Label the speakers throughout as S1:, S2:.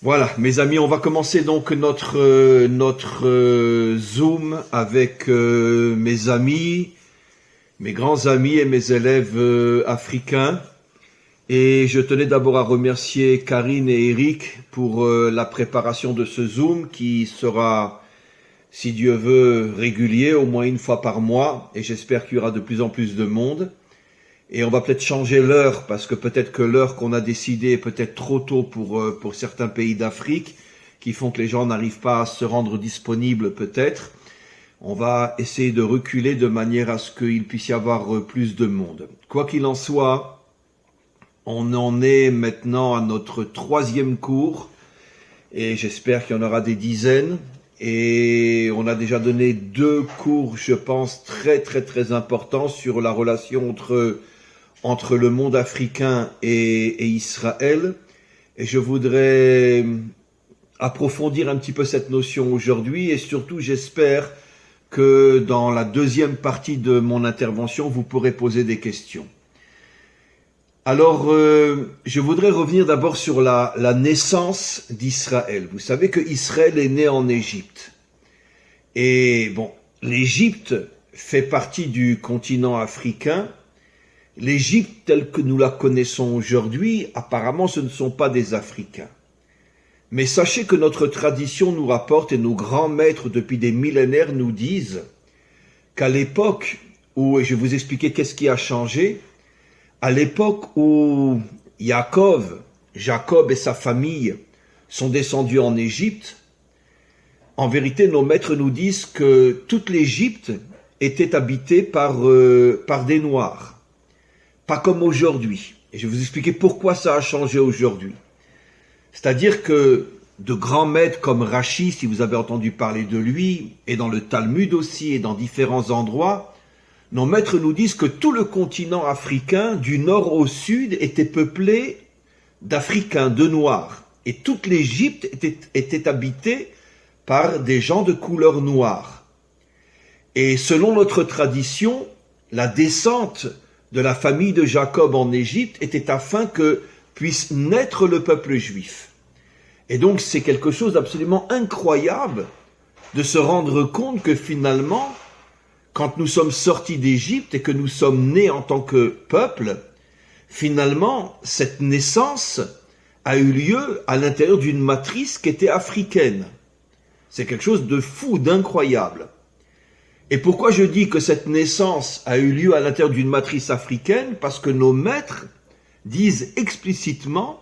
S1: Voilà, mes amis, on va commencer donc notre Zoom avec mes amis, mes grands amis et mes élèves africains. Et je tenais d'abord à remercier Karine et Eric pour la préparation de ce Zoom qui sera, si Dieu veut, régulier, au moins une fois par mois. Et j'espère qu'il y aura de plus en plus de monde. Et on va peut-être changer l'heure, parce que peut-être que l'heure qu'on a décidée est peut-être trop tôt pour certains pays d'Afrique, qui font que les gens n'arrivent pas à se rendre disponibles peut-être. On va essayer de reculer de manière à ce qu'il puisse y avoir plus de monde. Quoi qu'il en soit, on en est maintenant à notre 3e cours, et j'espère qu'il y en aura des dizaines. Et on a déjà donné 2 cours, je pense, très importants sur la relation entre le monde africain et Israël. Et je voudrais approfondir un petit peu cette notion aujourd'hui, et surtout j'espère que dans la 2e partie de mon intervention, vous pourrez poser des questions. Alors, je voudrais revenir d'abord sur la naissance d'Israël. Vous savez que Israël est né en Égypte. Et bon, l'Égypte fait partie du continent africain. L'Égypte telle que nous la connaissons aujourd'hui, apparemment ce ne sont pas des Africains. Mais sachez que notre tradition nous rapporte, et nos grands maîtres depuis des millénaires nous disent, qu'à l'époque où, et je vais vous expliquer qu'est-ce qui a changé, à l'époque où Jacob et sa famille sont descendus en Égypte, en vérité nos maîtres nous disent que toute l'Égypte était habitée par des Noirs. Pas comme aujourd'hui. Et je vais vous expliquer pourquoi ça a changé aujourd'hui. C'est-à-dire que de grands maîtres comme Rachi, si vous avez entendu parler de lui, et dans le Talmud aussi, et dans différents endroits, nos maîtres nous disent que tout le continent africain, du nord au sud, était peuplé d'Africains, de Noirs. Et toute l'Égypte était habitée par des gens de couleur noire. Et selon notre tradition, la descente de la famille de Jacob en Égypte était afin que puisse naître le peuple juif. Et donc c'est quelque chose d'absolument incroyable de se rendre compte que finalement, quand nous sommes sortis d'Égypte et que nous sommes nés en tant que peuple, finalement cette naissance a eu lieu à l'intérieur d'une matrice qui était africaine. C'est quelque chose de fou, d'incroyable. Et pourquoi je dis que cette naissance a eu lieu à l'intérieur d'une matrice africaine? Parce que nos maîtres disent explicitement,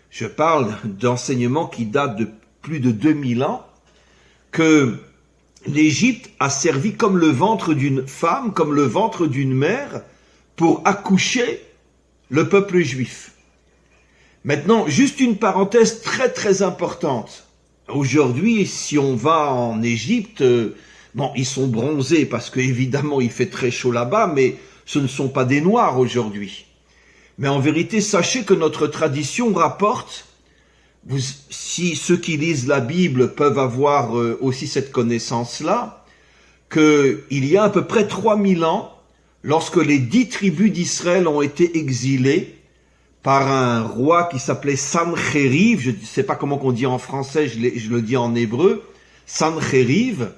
S1: je parle d'enseignements qui datent de plus de 2000 ans, que l'Égypte a servi comme le ventre d'une femme, comme le ventre d'une mère, pour accoucher le peuple juif. Maintenant, juste une parenthèse très importante. Aujourd'hui, si on va en Égypte, bon, ils sont bronzés parce qu'évidemment il fait très chaud là-bas, mais ce ne sont pas des Noirs aujourd'hui. Mais en vérité, sachez que notre tradition rapporte, si ceux qui lisent la Bible peuvent avoir aussi cette connaissance-là, qu'il y a à peu près 3000 ans, lorsque les 10 tribus d'Israël ont été exilées par un roi qui s'appelait Sancheriv, je ne sais pas comment on dit en français, je le dis en hébreu, Sancheriv,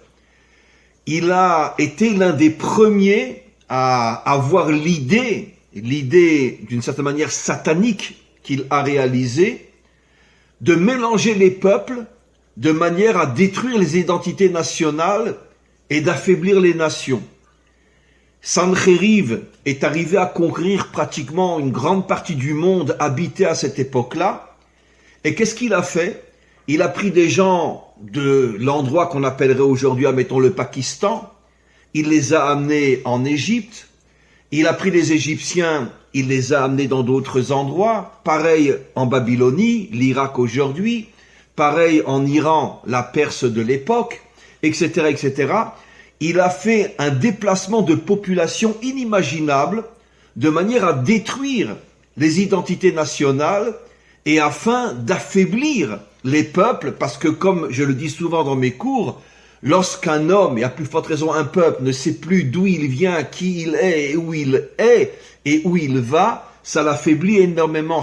S1: il a été l'un des premiers à avoir l'idée d'une certaine manière satanique qu'il a réalisée, de mélanger les peuples de manière à détruire les identités nationales et d'affaiblir les nations. Sancheriv est arrivé à conquérir pratiquement une grande partie du monde habité à cette époque-là. Et qu'est-ce qu'il a fait? Il a pris des gens de l'endroit qu'on appellerait aujourd'hui, admettons, le Pakistan. Il les a amenés en Égypte. Il a pris les Égyptiens, il les a amenés dans d'autres endroits. Pareil en Babylonie, l'Irak aujourd'hui. Pareil en Iran, la Perse de l'époque, etc. Il a fait un déplacement de population inimaginable de manière à détruire les identités nationales et afin d'affaiblir les peuples, parce que comme je le dis souvent dans mes cours, lorsqu'un homme, et à plus forte raison un peuple, ne sait plus d'où il vient, qui il est et où il va, ça l'affaiblit énormément.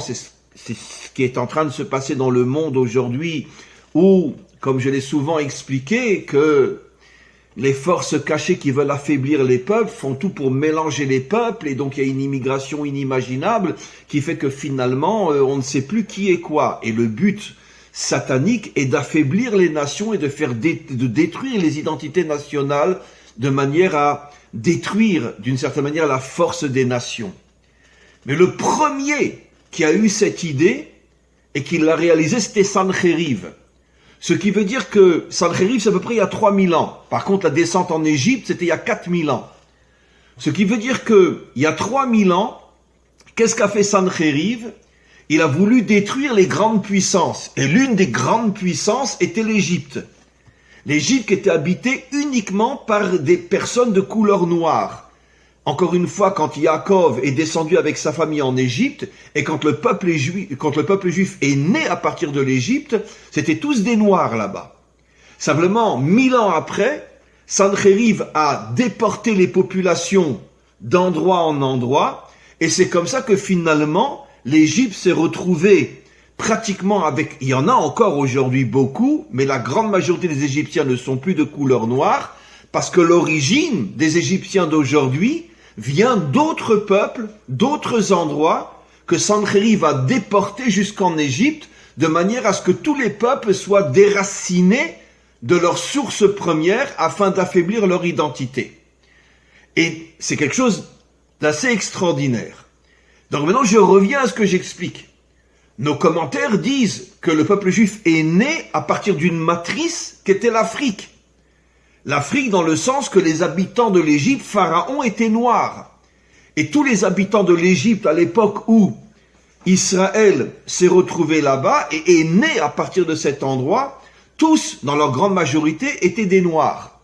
S1: c'est ce qui est en train de se passer dans le monde aujourd'hui, où, comme je l'ai souvent expliqué, que les forces cachées qui veulent affaiblir les peuples font tout pour mélanger les peuples, et donc il y a une immigration inimaginable qui fait que finalement on ne sait plus qui est quoi. Et le but satanique est d'affaiblir les nations et de détruire les identités nationales de manière à détruire d'une certaine manière la force des nations. Mais le premier qui a eu cette idée et qui l'a réalisé, c'était Sancheriv. Ce qui veut dire que Sancheriv, c'est à peu près il y a 3000 ans. Par contre, la descente en Égypte, c'était il y a 4000 ans. Ce qui veut dire que il y a 3000 ans, qu'est-ce qu'a fait Sancheriv? Il a voulu détruire les grandes puissances. Et l'une des grandes puissances était l'Égypte. L'Égypte était habitée uniquement par des personnes de couleur noire. Encore une fois, quand Yaakov est descendu avec sa famille en Égypte, et quand le peuple juif est né à partir de l'Égypte, c'était tous des Noirs là-bas. Simplement, 1000 ans après, Sancheriv a déporté les populations d'endroit en endroit, et c'est comme ça que finalement, l'Égypte s'est retrouvée pratiquement avec... Il y en a encore aujourd'hui beaucoup, mais la grande majorité des Égyptiens ne sont plus de couleur noire, parce que l'origine des Égyptiens d'aujourd'hui vient d'autres peuples, d'autres endroits, que Sancheriv a déportés jusqu'en Égypte, de manière à ce que tous les peuples soient déracinés de leur source première, afin d'affaiblir leur identité. Et c'est quelque chose d'assez extraordinaire. Donc maintenant, je reviens à ce que j'explique. Nos commentaires disent que le peuple juif est né à partir d'une matrice qu'était l'Afrique. L'Afrique dans le sens que les habitants de l'Égypte, Pharaon, étaient noirs. Et tous les habitants de l'Égypte à l'époque où Israël s'est retrouvé là-bas et est né à partir de cet endroit, tous, dans leur grande majorité, étaient des noirs.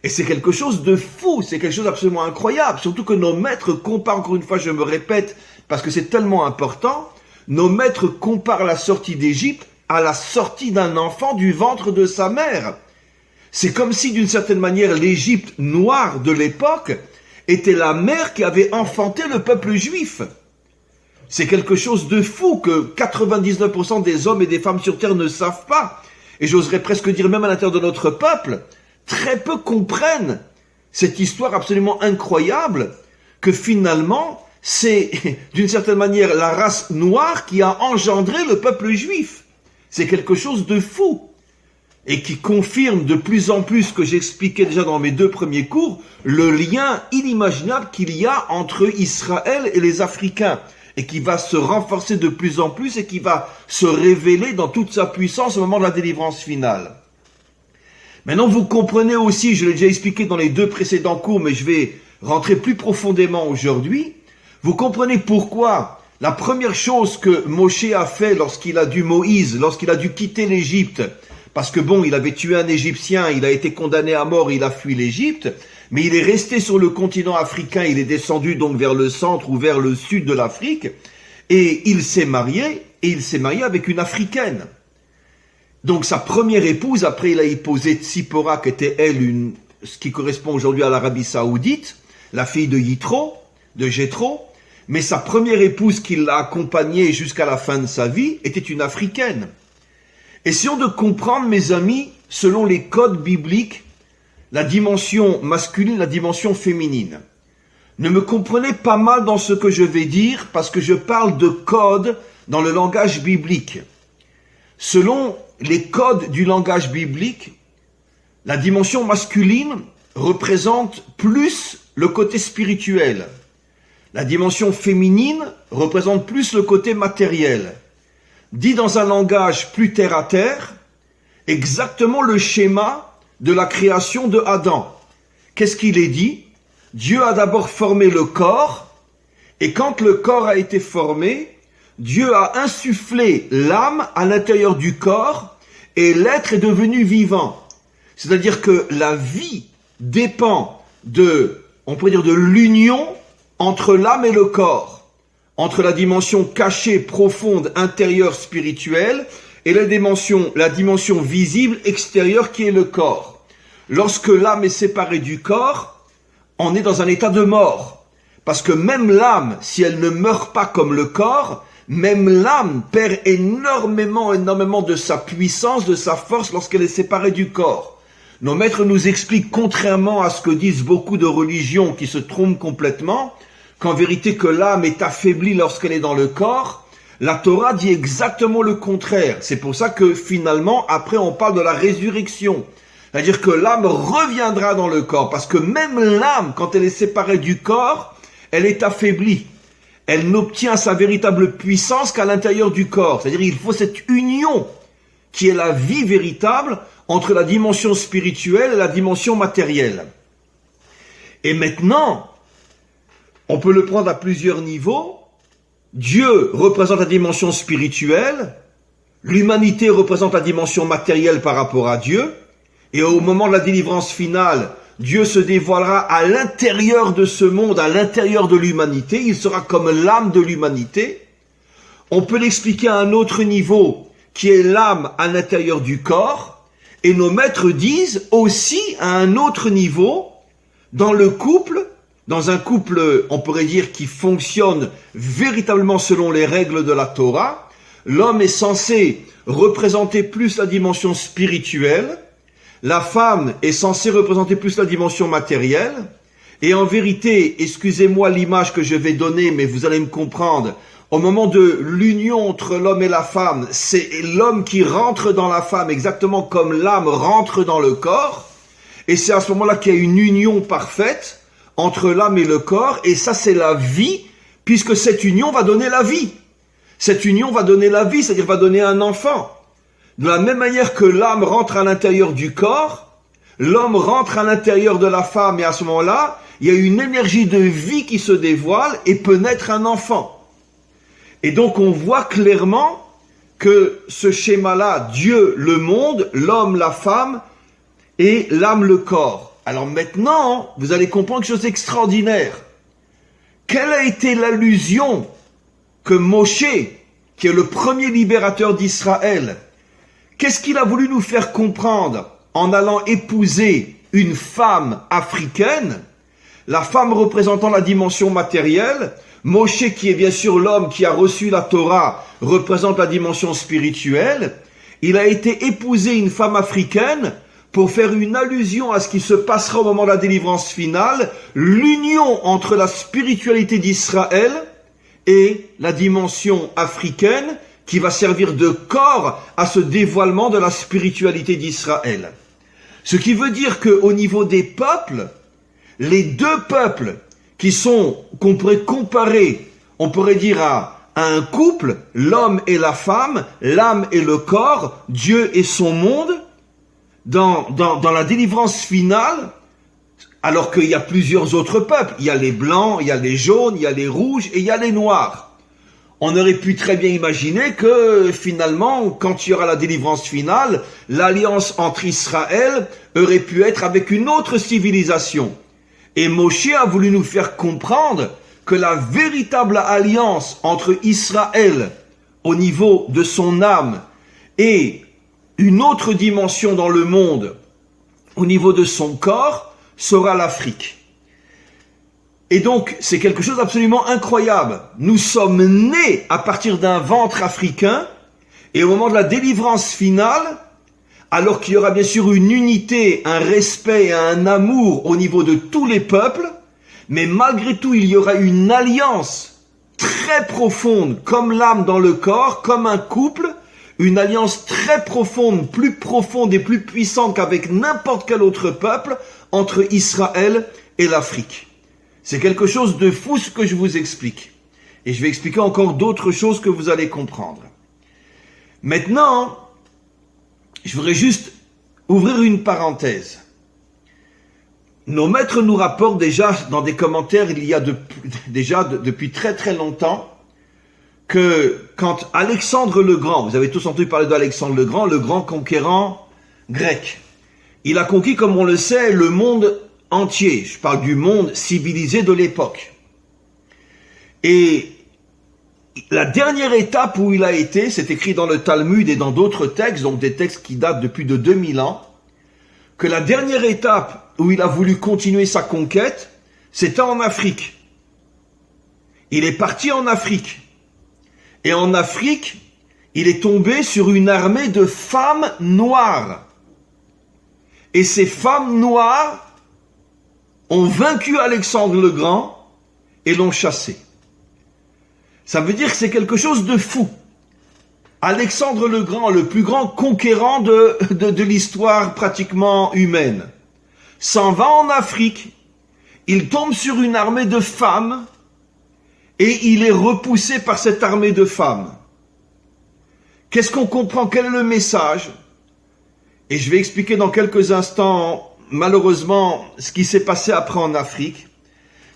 S1: Et c'est quelque chose de fou, c'est quelque chose d'absolument incroyable, surtout que nos maîtres comparent, encore une fois je me répète, parce que c'est tellement important, nos maîtres comparent la sortie d'Égypte à la sortie d'un enfant du ventre de sa mère. C'est comme si, d'une certaine manière, l'Égypte noire de l'époque était la mère qui avait enfanté le peuple juif. C'est quelque chose de fou que 99% des hommes et des femmes sur terre ne savent pas. Et j'oserais presque dire même à l'intérieur de notre peuple, très peu comprennent cette histoire absolument incroyable que finalement, c'est d'une certaine manière la race noire qui a engendré le peuple juif. C'est quelque chose de fou. Et qui confirme de plus en plus ce que j'expliquais déjà dans mes 2 premiers cours, le lien inimaginable qu'il y a entre Israël et les Africains, et qui va se renforcer de plus en plus et qui va se révéler dans toute sa puissance au moment de la délivrance finale. Maintenant, vous comprenez aussi, je l'ai déjà expliqué dans les 2 précédents cours, mais je vais rentrer plus profondément aujourd'hui, vous comprenez pourquoi la première chose que Moshe a fait lorsqu'il a dû quitter l'Égypte, parce que bon, il avait tué un Égyptien, il a été condamné à mort, il a fui l'Égypte, mais il est resté sur le continent africain, il est descendu donc vers le centre ou vers le sud de l'Afrique, et il s'est marié avec une Africaine. Donc sa première épouse, après il a épousé Tsipora, qui était elle, ce qui correspond aujourd'hui à l'Arabie Saoudite, la fille de Jéthro, mais sa première épouse qui l'a accompagnée jusqu'à la fin de sa vie était une Africaine. Essayons de comprendre, mes amis, selon les codes bibliques, la dimension masculine, la dimension féminine. Ne me comprenez pas mal dans ce que je vais dire, parce que je parle de codes dans le langage biblique. Selon les codes du langage biblique, la dimension masculine représente plus le côté spirituel. La dimension féminine représente plus le côté matériel. Dit dans un langage plus terre à terre, exactement le schéma de la création de Adam. Qu'est-ce qu'il est dit? Dieu a d'abord formé le corps, et quand le corps a été formé, Dieu a insufflé l'âme à l'intérieur du corps, et l'être est devenu vivant. C'est-à-dire que la vie dépend de l'union entre l'âme et le corps. Entre la dimension cachée, profonde, intérieure, spirituelle, et la dimension visible, extérieure, qui est le corps. Lorsque l'âme est séparée du corps, on est dans un état de mort. Parce que même l'âme, si elle ne meurt pas comme le corps, même l'âme perd énormément de sa puissance, de sa force lorsqu'elle est séparée du corps. Nos maîtres nous expliquent, contrairement à ce que disent beaucoup de religions qui se trompent complètement, qu'en vérité que l'âme est affaiblie lorsqu'elle est dans le corps. La Torah dit exactement le contraire. C'est pour ça que finalement, après on parle de la résurrection. C'est-à-dire que l'âme reviendra dans le corps, parce que même l'âme, quand elle est séparée du corps, elle est affaiblie. Elle n'obtient sa véritable puissance qu'à l'intérieur du corps. C'est-à-dire qu'il faut cette union qui est la vie véritable entre la dimension spirituelle et la dimension matérielle. Et maintenant, on peut le prendre à plusieurs niveaux. Dieu représente la dimension spirituelle, l'humanité représente la dimension matérielle par rapport à Dieu, et au moment de la délivrance finale, Dieu se dévoilera à l'intérieur de ce monde, à l'intérieur de l'humanité, il sera comme l'âme de l'humanité. On peut l'expliquer à un autre niveau, qui est l'âme à l'intérieur du corps, et nos maîtres disent aussi à un autre niveau, dans le couple, dans un couple, on pourrait dire, qui fonctionne véritablement selon les règles de la Torah, l'homme est censé représenter plus la dimension spirituelle, la femme est censée représenter plus la dimension matérielle, et en vérité, excusez-moi l'image que je vais donner, mais vous allez me comprendre, au moment de l'union entre l'homme et la femme, c'est l'homme qui rentre dans la femme, exactement comme l'âme rentre dans le corps, et c'est à ce moment-là qu'il y a une union parfaite entre l'âme et le corps, et ça c'est la vie, puisque cette union va donner la vie. Cette union va donner la vie, c'est-à-dire va donner un enfant. De la même manière que l'âme rentre à l'intérieur du corps, l'homme rentre à l'intérieur de la femme, et à ce moment-là, il y a une énergie de vie qui se dévoile et peut naître un enfant. Et donc on voit clairement que ce schéma-là, Dieu le monde, l'homme la femme, et l'âme le corps. Alors maintenant, vous allez comprendre quelque chose d'extraordinaire. Quelle a été l'allusion que Moshe, qui est le premier libérateur d'Israël, qu'est-ce qu'il a voulu nous faire comprendre en allant épouser une femme africaine, la femme représentant la dimension matérielle, Moshe qui est bien sûr l'homme qui a reçu la Torah, représente la dimension spirituelle, il a été épousé une femme africaine pour faire une allusion à ce qui se passera au moment de la délivrance finale, l'union entre la spiritualité d'Israël et la dimension africaine qui va servir de corps à ce dévoilement de la spiritualité d'Israël. Ce qui veut dire qu'au niveau des peuples, les deux peuples qu'on pourrait comparer, on pourrait dire à un couple, l'homme et la femme, l'âme et le corps, Dieu et son monde, dans la délivrance finale, alors qu'il y a plusieurs autres peuples, il y a les blancs, il y a les jaunes, il y a les rouges et il y a les noirs. On aurait pu très bien imaginer que finalement, quand il y aura la délivrance finale, l'alliance entre Israël aurait pu être avec une autre civilisation. Et Moshe a voulu nous faire comprendre que la véritable alliance entre Israël au niveau de son âme et une autre dimension dans le monde au niveau de son corps sera l'Afrique. Et donc, c'est quelque chose d'absolument incroyable. Nous sommes nés à partir d'un ventre africain, et au moment de la délivrance finale, alors qu'il y aura bien sûr une unité, un respect et un amour au niveau de tous les peuples, mais malgré tout, il y aura une alliance très profonde, comme l'âme dans le corps, comme un couple, une alliance très profonde et plus puissante qu'avec n'importe quel autre peuple, entre Israël et l'Afrique. C'est quelque chose de fou ce que je vous explique. Et je vais expliquer encore d'autres choses que vous allez comprendre. Maintenant, je voudrais juste ouvrir une parenthèse. Nos maîtres nous rapportent déjà dans des commentaires, il y a depuis très très longtemps, que quand Alexandre le Grand, vous avez tous entendu parler d'Alexandre le grand conquérant grec, il a conquis, comme on le sait, le monde entier. Je parle du monde civilisé de l'époque. Et la dernière étape où il a été, c'est écrit dans le Talmud et dans d'autres textes, donc des textes qui datent de plus de 2000 ans, que la dernière étape où il a voulu continuer sa conquête, c'était en Afrique. Il est parti en Afrique. Et en Afrique, il est tombé sur une armée de femmes noires. Et ces femmes noires ont vaincu Alexandre le Grand et l'ont chassé. Ça veut dire que c'est quelque chose de fou. Alexandre le Grand, le plus grand conquérant de l'histoire pratiquement humaine, s'en va en Afrique, il tombe sur une armée de femmes et il est repoussé par cette armée de femmes. Qu'est-ce qu'on comprend? Quel est le message? Et je vais expliquer dans quelques instants, malheureusement, ce qui s'est passé après en Afrique.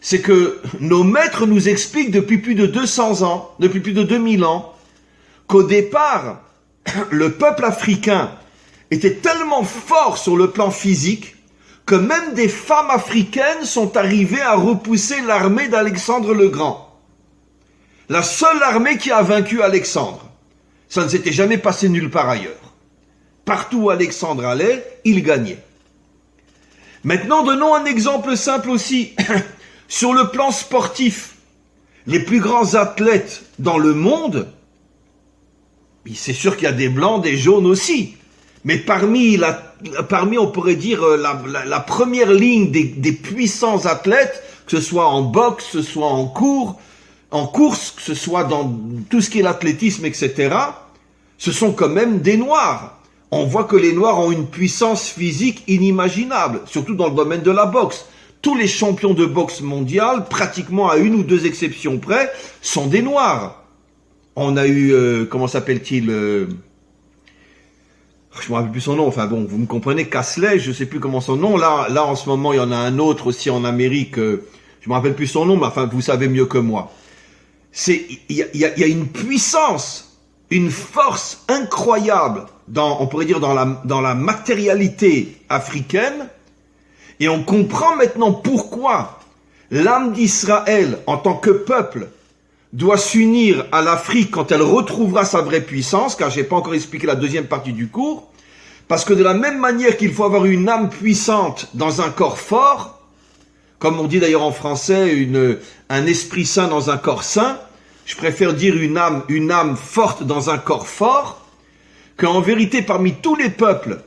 S1: C'est que nos maîtres nous expliquent depuis plus de 200 ans, depuis plus de 2000 ans, qu'au départ, le peuple africain était tellement fort sur le plan physique que même des femmes africaines sont arrivées à repousser l'armée d'Alexandre le Grand. La seule armée qui a vaincu Alexandre. Ça ne s'était jamais passé nulle part ailleurs. Partout où Alexandre allait, il gagnait. Maintenant, donnons un exemple simple aussi. Sur le plan sportif, les plus grands athlètes dans le monde, c'est sûr qu'il y a des blancs, des jaunes aussi. Mais parmi on pourrait dire, la première ligne des puissants athlètes, que ce soit en boxe, que ce soit en course, que ce soit dans tout ce qui est l'athlétisme, etc., ce sont quand même des Noirs. On voit que les Noirs ont une puissance physique inimaginable, surtout dans le domaine de la boxe. Tous les champions de boxe mondiale, pratiquement à une ou deux exceptions près, sont des Noirs. On a eu, comment s'appelle-t-il je me rappelle plus son nom, enfin bon, vous me comprenez, Casley, je sais plus comment son nom, là en ce moment il y en a un autre aussi en Amérique, je me rappelle plus son nom, mais enfin vous savez mieux que moi. Il y a une puissance, une force incroyable, on pourrait dire dans la matérialité africaine, et on comprend maintenant pourquoi l'âme d'Israël, en tant que peuple, doit s'unir à l'Afrique quand elle retrouvera sa vraie puissance, car je n'ai pas encore expliqué la deuxième partie du cours, parce que de la même manière qu'il faut avoir une âme puissante dans un corps fort, comme on dit d'ailleurs en français, un esprit saint dans un corps saint, je préfère dire une âme forte dans un corps fort, qu'en vérité parmi tous les peuples,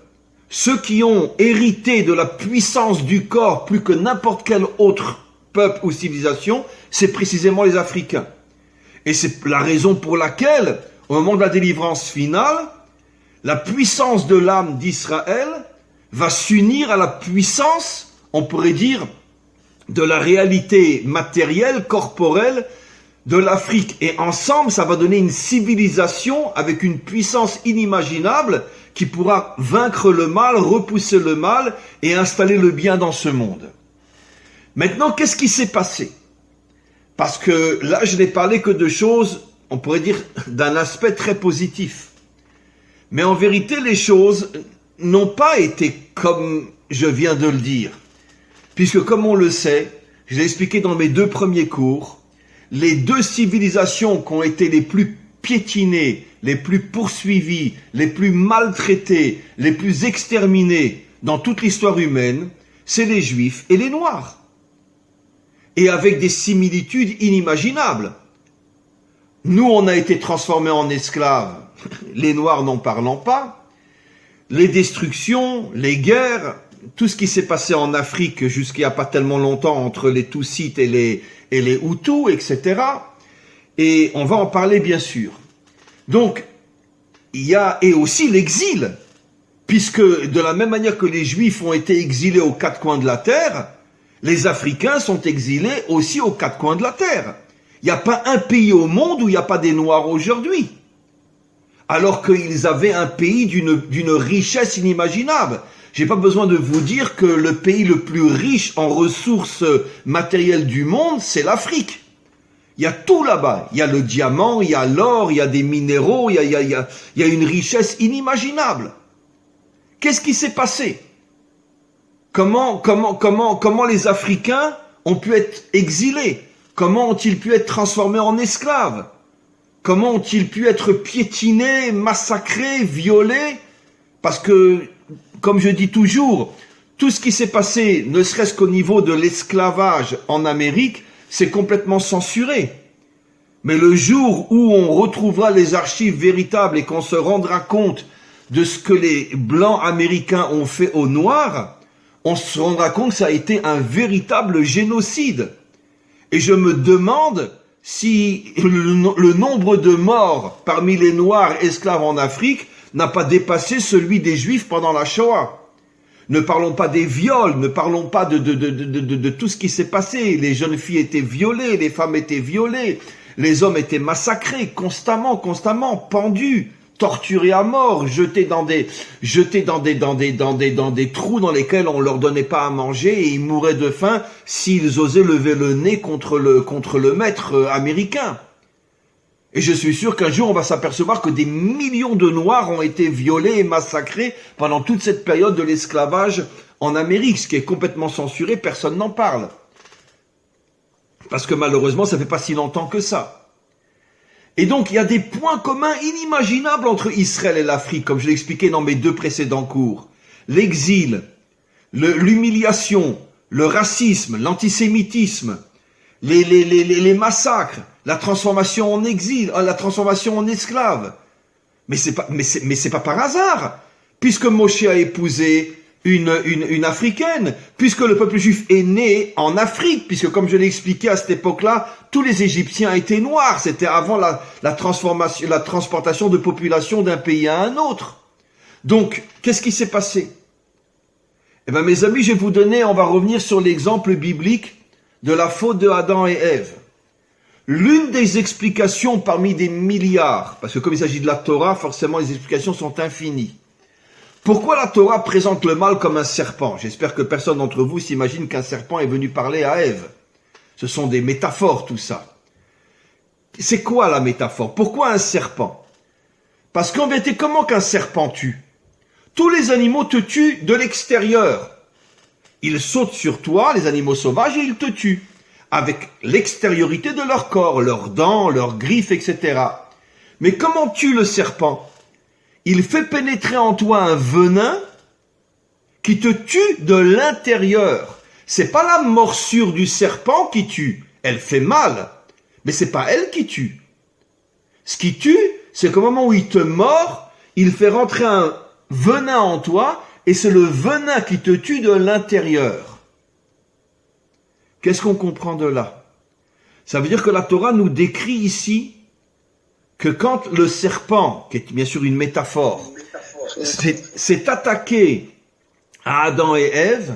S1: ceux qui ont hérité de la puissance du corps plus que n'importe quel autre peuple ou civilisation, c'est précisément les Africains. Et c'est la raison pour laquelle, au moment de la délivrance finale, la puissance de l'âme d'Israël va s'unir à la puissance, on pourrait dire, de la réalité matérielle, corporelle de l'Afrique. Et ensemble, ça va donner une civilisation avec une puissance inimaginable qui pourra vaincre le mal, repousser le mal et installer le bien dans ce monde. Maintenant, qu'est-ce qui s'est passé? Parce que là, je n'ai parlé que de choses, on pourrait dire, d'un aspect très positif. Mais en vérité, les choses n'ont pas été comme je viens de le dire. Puisque, comme on le sait, je l'ai expliqué dans mes deux premiers cours, les deux civilisations qui ont été les plus piétinées, les plus poursuivies, les plus maltraitées, les plus exterminées dans toute l'histoire humaine, c'est les Juifs et les Noirs. Et avec des similitudes inimaginables. Nous, on a été transformés en esclaves, les Noirs n'en parlant pas. Les destructions, les guerres, tout ce qui s'est passé en Afrique jusqu'il n'y a pas tellement longtemps entre les Tutsites et les Hutus, etc. Et on va en parler bien sûr. Donc, il y a et aussi l'exil, puisque de la même manière que les Juifs ont été exilés aux quatre coins de la terre, les Africains sont exilés aussi aux quatre coins de la terre. Il n'y a pas un pays au monde où il n'y a pas des Noirs aujourd'hui. Alors qu'ils avaient un pays d'une richesse inimaginable. Je n'ai pas besoin de vous dire que le pays le plus riche en ressources matérielles du monde, c'est l'Afrique. Il y a tout là-bas. Il y a le diamant, il y a l'or, il y a des minéraux, il y a une richesse inimaginable. Qu'est-ce qui s'est passé ? Comment les Africains ont pu être exilés? Comment ont-ils pu être transformés en esclaves? Comment ont-ils pu être piétinés, massacrés, violés? Parce que, comme je dis toujours, tout ce qui s'est passé, ne serait-ce qu'au niveau de l'esclavage en Amérique, c'est complètement censuré. Mais le jour où on retrouvera les archives véritables et qu'on se rendra compte de ce que les Blancs américains ont fait aux Noirs, on se rendra compte que ça a été un véritable génocide. Et je me demande si le nombre de morts parmi les Noirs esclaves en Afrique n'a pas dépassé celui des Juifs pendant la Shoah. Ne parlons pas des viols, ne parlons pas de tout ce qui s'est passé. Les jeunes filles étaient violées, les femmes étaient violées, les hommes étaient massacrés constamment, pendus, torturés à mort, jetés dans des trous dans lesquels on leur donnait pas à manger et ils mouraient de faim s'ils osaient lever le nez contre le maître américain. Et je suis sûr qu'un jour on va s'apercevoir que des millions de Noirs ont été violés et massacrés pendant toute cette période de l'esclavage en Amérique, ce qui est complètement censuré, personne n'en parle. Parce que malheureusement ça fait pas si longtemps que ça. Et donc il y a des points communs inimaginables entre Israël et l'Afrique, comme je l'ai expliqué dans mes 2 précédents cours. L'exil, l'humiliation, le racisme, l'antisémitisme, les massacres, la transformation en exil, la transformation en esclave. Mais c'est pas par hasard, puisque Moshe a épousé une africaine, puisque le peuple juif est né en Afrique, puisque comme je l'ai expliqué à cette époque-là, tous les Égyptiens étaient noirs, c'était avant la transportation de population d'un pays à un autre. Donc, qu'est-ce qui s'est passé? Eh bien, mes amis, je vais vous donner, on va revenir sur l'exemple biblique de la faute de Adam et Ève. L'une des explications parmi des milliards, parce que comme il s'agit de la Torah, forcément les explications sont infinies. Pourquoi la Torah présente le mal comme un serpent? J'espère que personne d'entre vous s'imagine qu'un serpent est venu parler à Ève. Ce sont des métaphores, tout ça. C'est quoi la métaphore? Pourquoi un serpent? Parce qu'en vérité, comment qu'un serpent tue? Tous les animaux te tuent de l'extérieur. Ils sautent sur toi, les animaux sauvages, et ils te tuent. Avec l'extériorité de leur corps, leurs dents, leurs griffes, etc. Mais comment tue le serpent? Il fait pénétrer en toi un venin qui te tue de l'intérieur. C'est pas la morsure du serpent qui tue. Elle fait mal, mais c'est pas elle qui tue. Ce qui tue, c'est qu'au moment où il te mord, il fait rentrer un venin en toi et c'est le venin qui te tue de l'intérieur. Qu'est-ce qu'on comprend de là? Ça veut dire que la Torah nous décrit ici que quand le serpent, qui est bien sûr une métaphore, s'est attaqué à Adam et Ève,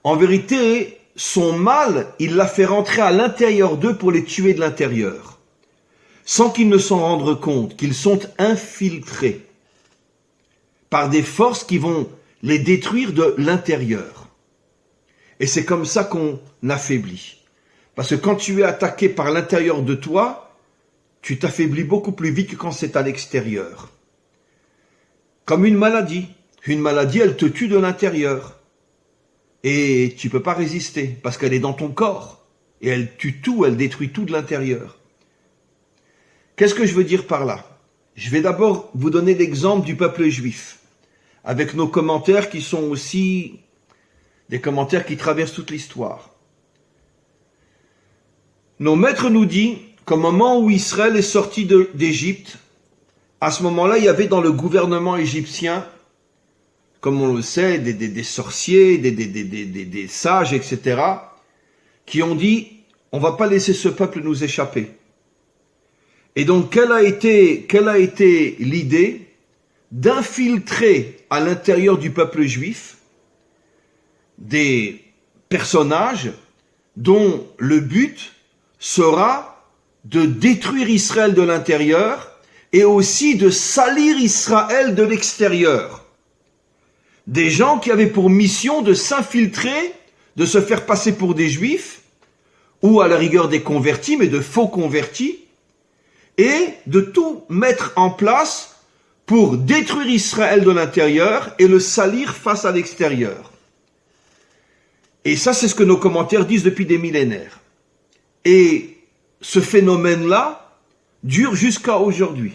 S1: en vérité, son mal, il l'a fait rentrer à l'intérieur d'eux pour les tuer de l'intérieur, sans qu'ils ne s'en rendent compte, qu'ils sont infiltrés par des forces qui vont les détruire de l'intérieur. Et c'est comme ça qu'on affaiblit. Parce que quand tu es attaqué par l'intérieur de toi, tu t'affaiblis beaucoup plus vite que quand c'est à l'extérieur. Comme une maladie. Une maladie, elle te tue de l'intérieur. Et tu ne peux pas résister, parce qu'elle est dans ton corps. Et elle tue tout, elle détruit tout de l'intérieur. Qu'est-ce que je veux dire par là? Je vais d'abord vous donner l'exemple du peuple juif, avec nos commentaires qui sont aussi des commentaires qui traversent toute l'histoire. Nos maîtres nous disent qu'au moment où Israël est sorti d'Égypte, à ce moment-là, il y avait dans le gouvernement égyptien, comme on le sait, des sorciers, des sages, etc., qui ont dit, on ne va pas laisser ce peuple nous échapper. Et donc, quelle a été l'idée d'infiltrer à l'intérieur du peuple juif des personnages dont le but sera de détruire Israël de l'intérieur et aussi de salir Israël de l'extérieur. Des gens qui avaient pour mission de s'infiltrer, de se faire passer pour des juifs, ou à la rigueur des convertis, mais de faux convertis, et de tout mettre en place pour détruire Israël de l'intérieur et le salir face à l'extérieur. Et ça, c'est ce que nos commentaires disent depuis des millénaires. Et ce phénomène-là dure jusqu'à aujourd'hui.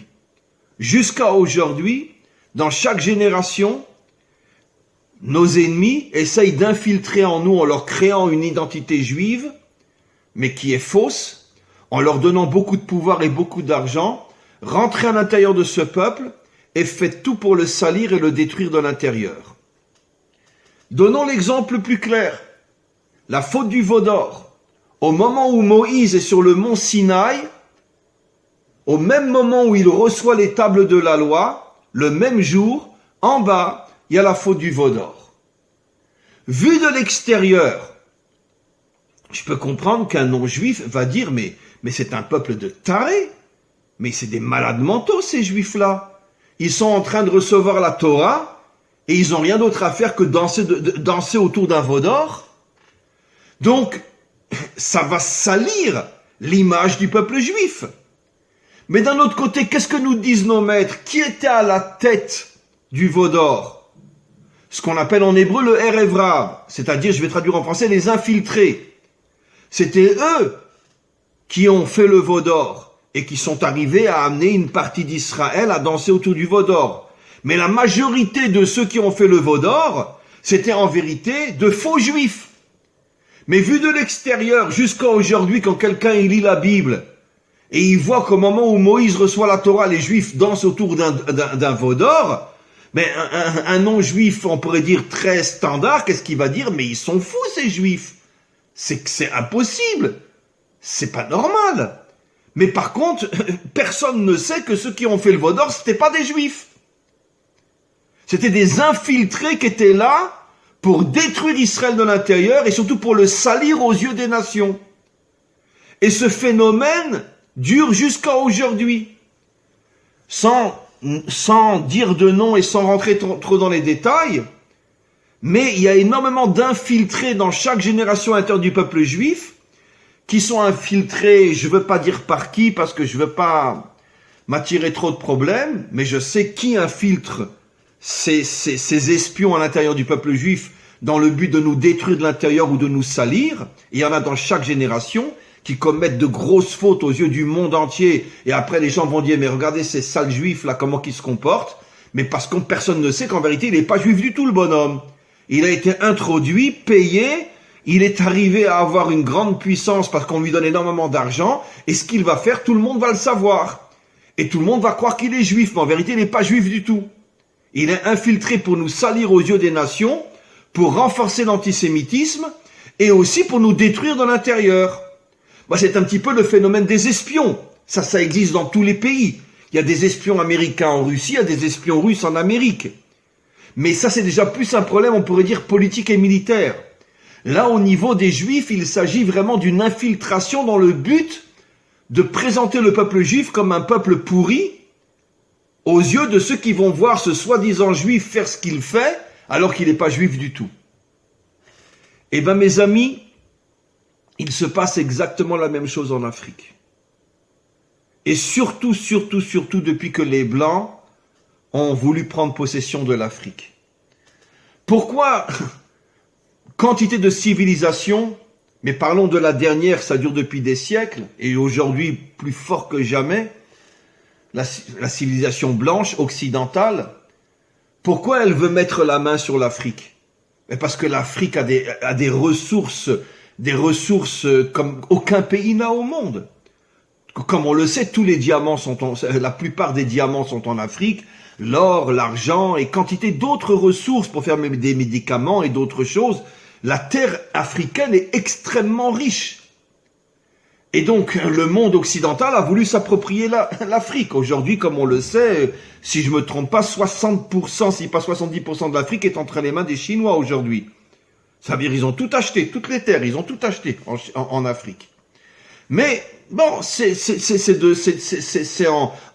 S1: Jusqu'à aujourd'hui, dans chaque génération, nos ennemis essayent d'infiltrer en nous en leur créant une identité juive, mais qui est fausse, en leur donnant beaucoup de pouvoir et beaucoup d'argent, rentrez à l'intérieur de ce peuple et faites tout pour le salir et le détruire de l'intérieur. Donnons l'exemple le plus clair. La faute du veau d'or. Au moment où Moïse est sur le mont Sinaï, au même moment où il reçoit les tables de la loi, le même jour, en bas, il y a la faute du veau d'or. Vu de l'extérieur, je peux comprendre qu'un non-juif va dire, mais c'est un peuple de tarés. Mais c'est des malades mentaux, ces juifs-là. Ils sont en train de recevoir la Torah et ils n'ont rien d'autre à faire que danser autour d'un veau d'or. Donc, ça va salir l'image du peuple juif. Mais d'un autre côté, qu'est-ce que nous disent nos maîtres? Qui était à la tête du veau d'or? Ce qu'on appelle en hébreu le Erevra, c'est-à-dire, je vais traduire en français, les infiltrés. C'était eux qui ont fait le veau d'or et qui sont arrivés à amener une partie d'Israël à danser autour du veau d'or. Mais la majorité de ceux qui ont fait le veau d'or, c'était en vérité de faux juifs. Mais vu de l'extérieur, jusqu'à aujourd'hui, quand quelqu'un lit la Bible, et il voit qu'au moment où Moïse reçoit la Torah, les juifs dansent autour d'un veau d'or, mais un non-juif, on pourrait dire très standard, qu'est-ce qu'il va dire? Mais ils sont fous, ces juifs. C'est impossible. C'est pas normal. Mais par contre, personne ne sait que ceux qui ont fait le veau d'or, c'était pas des juifs. C'était des infiltrés qui étaient là pour détruire Israël de l'intérieur et surtout pour le salir aux yeux des nations. Et ce phénomène dure jusqu'à aujourd'hui. Sans dire de nom et sans rentrer trop dans les détails, mais il y a énormément d'infiltrés dans chaque génération interne du peuple juif, qui sont infiltrés, je ne veux pas dire par qui, parce que je ne veux pas m'attirer trop de problèmes, mais je sais qui infiltre ces espions à l'intérieur du peuple juif dans le but de nous détruire de l'intérieur ou de nous salir. Il y en a dans chaque génération qui commettent de grosses fautes aux yeux du monde entier, et après les gens vont dire, mais regardez ces sales juifs là, comment ils se comportent, mais parce que personne ne sait qu'en vérité il n'est pas juif du tout, le bonhomme. Il a été introduit, payé, il est arrivé à avoir une grande puissance parce qu'on lui donne énormément d'argent, et ce qu'il va faire, tout le monde va le savoir. Et tout le monde va croire qu'il est juif, mais en vérité il n'est pas juif du tout. Il est infiltré pour nous salir aux yeux des nations, pour renforcer l'antisémitisme, et aussi pour nous détruire de l'intérieur. C'est un petit peu le phénomène des espions. Ça existe dans tous les pays. Il y a des espions américains en Russie, il y a des espions russes en Amérique. Mais ça, c'est déjà plus un problème, on pourrait dire, politique et militaire. Là, au niveau des Juifs, il s'agit vraiment d'une infiltration dans le but de présenter le peuple juif comme un peuple pourri aux yeux de ceux qui vont voir ce soi-disant juif faire ce qu'il fait alors qu'il n'est pas juif du tout. Eh bien, mes amis, il se passe exactement la même chose en Afrique. Et surtout, depuis que les Blancs ont voulu prendre possession de l'Afrique. Pourquoi quantité de civilisation, mais parlons de la dernière, ça dure depuis des siècles, et aujourd'hui plus fort que jamais, la civilisation blanche, occidentale, pourquoi elle veut mettre la main sur l'Afrique? Parce que l'Afrique a des ressources comme aucun pays n'a au monde. Comme on le sait, tous les diamants la plupart des diamants sont en Afrique, l'or, l'argent et quantité d'autres ressources pour faire des médicaments et d'autres choses. La terre africaine est extrêmement riche. Et donc, le monde occidental a voulu s'approprier l'Afrique. Aujourd'hui, comme on le sait, si je me trompe pas, 60%, si pas 70% de l'Afrique est entre les mains des Chinois aujourd'hui. Ça veut dire ils ont tout acheté, toutes les terres, ils ont tout acheté en Afrique. Mais bon,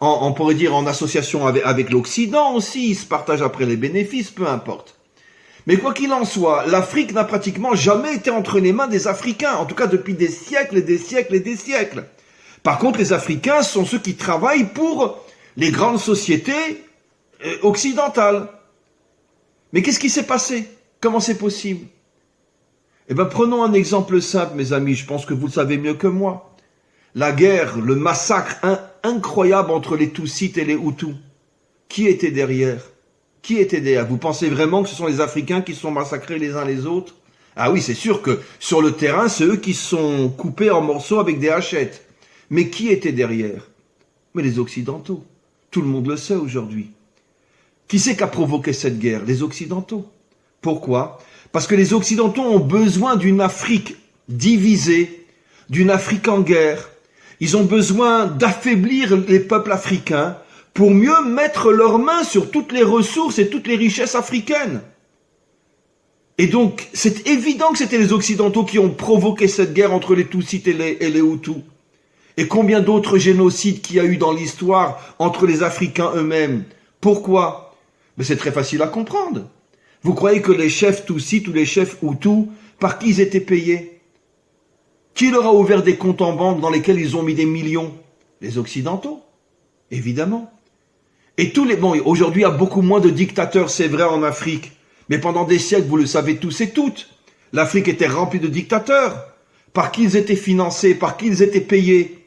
S1: on pourrait dire en association avec l'Occident aussi, ils se partagent après les bénéfices, peu importe. Mais quoi qu'il en soit, l'Afrique n'a pratiquement jamais été entre les mains des Africains, en tout cas depuis des siècles et des siècles et des siècles. Par contre, les Africains sont ceux qui travaillent pour les grandes sociétés occidentales. Mais qu'est-ce qui s'est passé? Comment c'est possible? Eh bien, prenons un exemple simple, mes amis, je pense que vous le savez mieux que moi. La guerre, le massacre incroyable entre les Tutsites et les Hutus. Qui était derrière? Qui était derrière? Vous pensez vraiment que ce sont les Africains qui se sont massacrés les uns les autres? Ah oui, c'est sûr que sur le terrain, c'est eux qui se sont coupés en morceaux avec des hachettes. Mais qui était derrière? Mais les Occidentaux. Tout le monde le sait aujourd'hui. Qui c'est qui a provoqué cette guerre? Les Occidentaux. Pourquoi? Parce que les Occidentaux ont besoin d'une Afrique divisée, d'une Afrique en guerre. Ils ont besoin d'affaiblir les peuples africains pour mieux mettre leurs mains sur toutes les ressources et toutes les richesses africaines. Et donc, c'est évident que c'était les Occidentaux qui ont provoqué cette guerre entre les Tutsites et les Hutus. Et combien d'autres génocides qu'il y a eu dans l'histoire entre les Africains eux-mêmes. Pourquoi? Mais c'est très facile à comprendre. Vous croyez que les chefs Tutsites ou les chefs Hutus, par qui ils étaient payés? Qui leur a ouvert des comptes en banque dans lesquels ils ont mis des millions? Les Occidentaux, évidemment. Et bon, aujourd'hui, il y a beaucoup moins de dictateurs, c'est vrai, en Afrique. Mais pendant des siècles, vous le savez tous et toutes, l'Afrique était remplie de dictateurs. Par qui ils étaient financés, par qui ils étaient payés?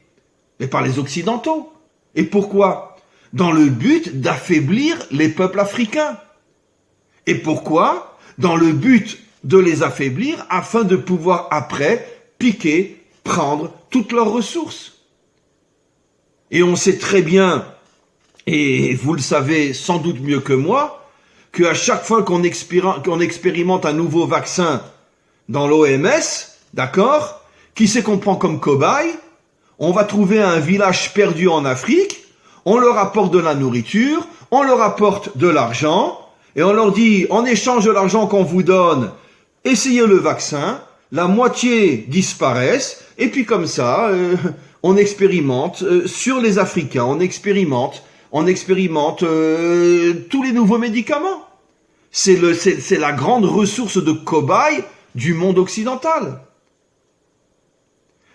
S1: Mais par les Occidentaux. Et pourquoi? Dans le but d'affaiblir les peuples africains. Et pourquoi? Dans le but de les affaiblir afin de pouvoir après piquer, prendre toutes leurs ressources. Et on sait très bien, et vous le savez sans doute mieux que moi, qu'à chaque fois qu'on expérimente un nouveau vaccin dans l'OMS, d'accord, qui c'est qu'on prend comme cobaye? On va trouver un village perdu en Afrique, on leur apporte de la nourriture, on leur apporte de l'argent, et on leur dit, en échange de l'argent qu'on vous donne, essayez le vaccin, la moitié disparaissent, et puis comme ça, on expérimente sur les Africains, on expérimente tous les nouveaux médicaments. C'est la grande ressource de cobaye du monde occidental.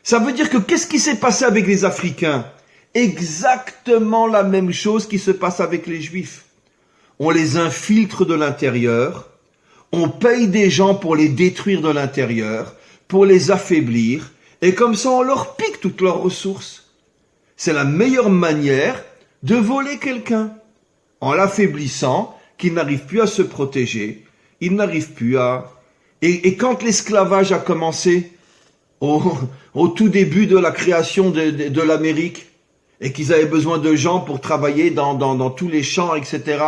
S1: Ça veut dire que qu'est-ce qui s'est passé avec les Africains? Exactement la même chose qui se passe avec les Juifs. On les infiltre de l'intérieur, on paye des gens pour les détruire de l'intérieur, pour les affaiblir, et comme ça on leur pique toutes leurs ressources. C'est la meilleure manière de voler quelqu'un, en l'affaiblissant, qu'il n'arrive plus à se protéger, il n'arrive plus à... Et quand l'esclavage a commencé, au tout début de la création de l'Amérique, et qu'ils avaient besoin de gens pour travailler dans tous les champs, etc.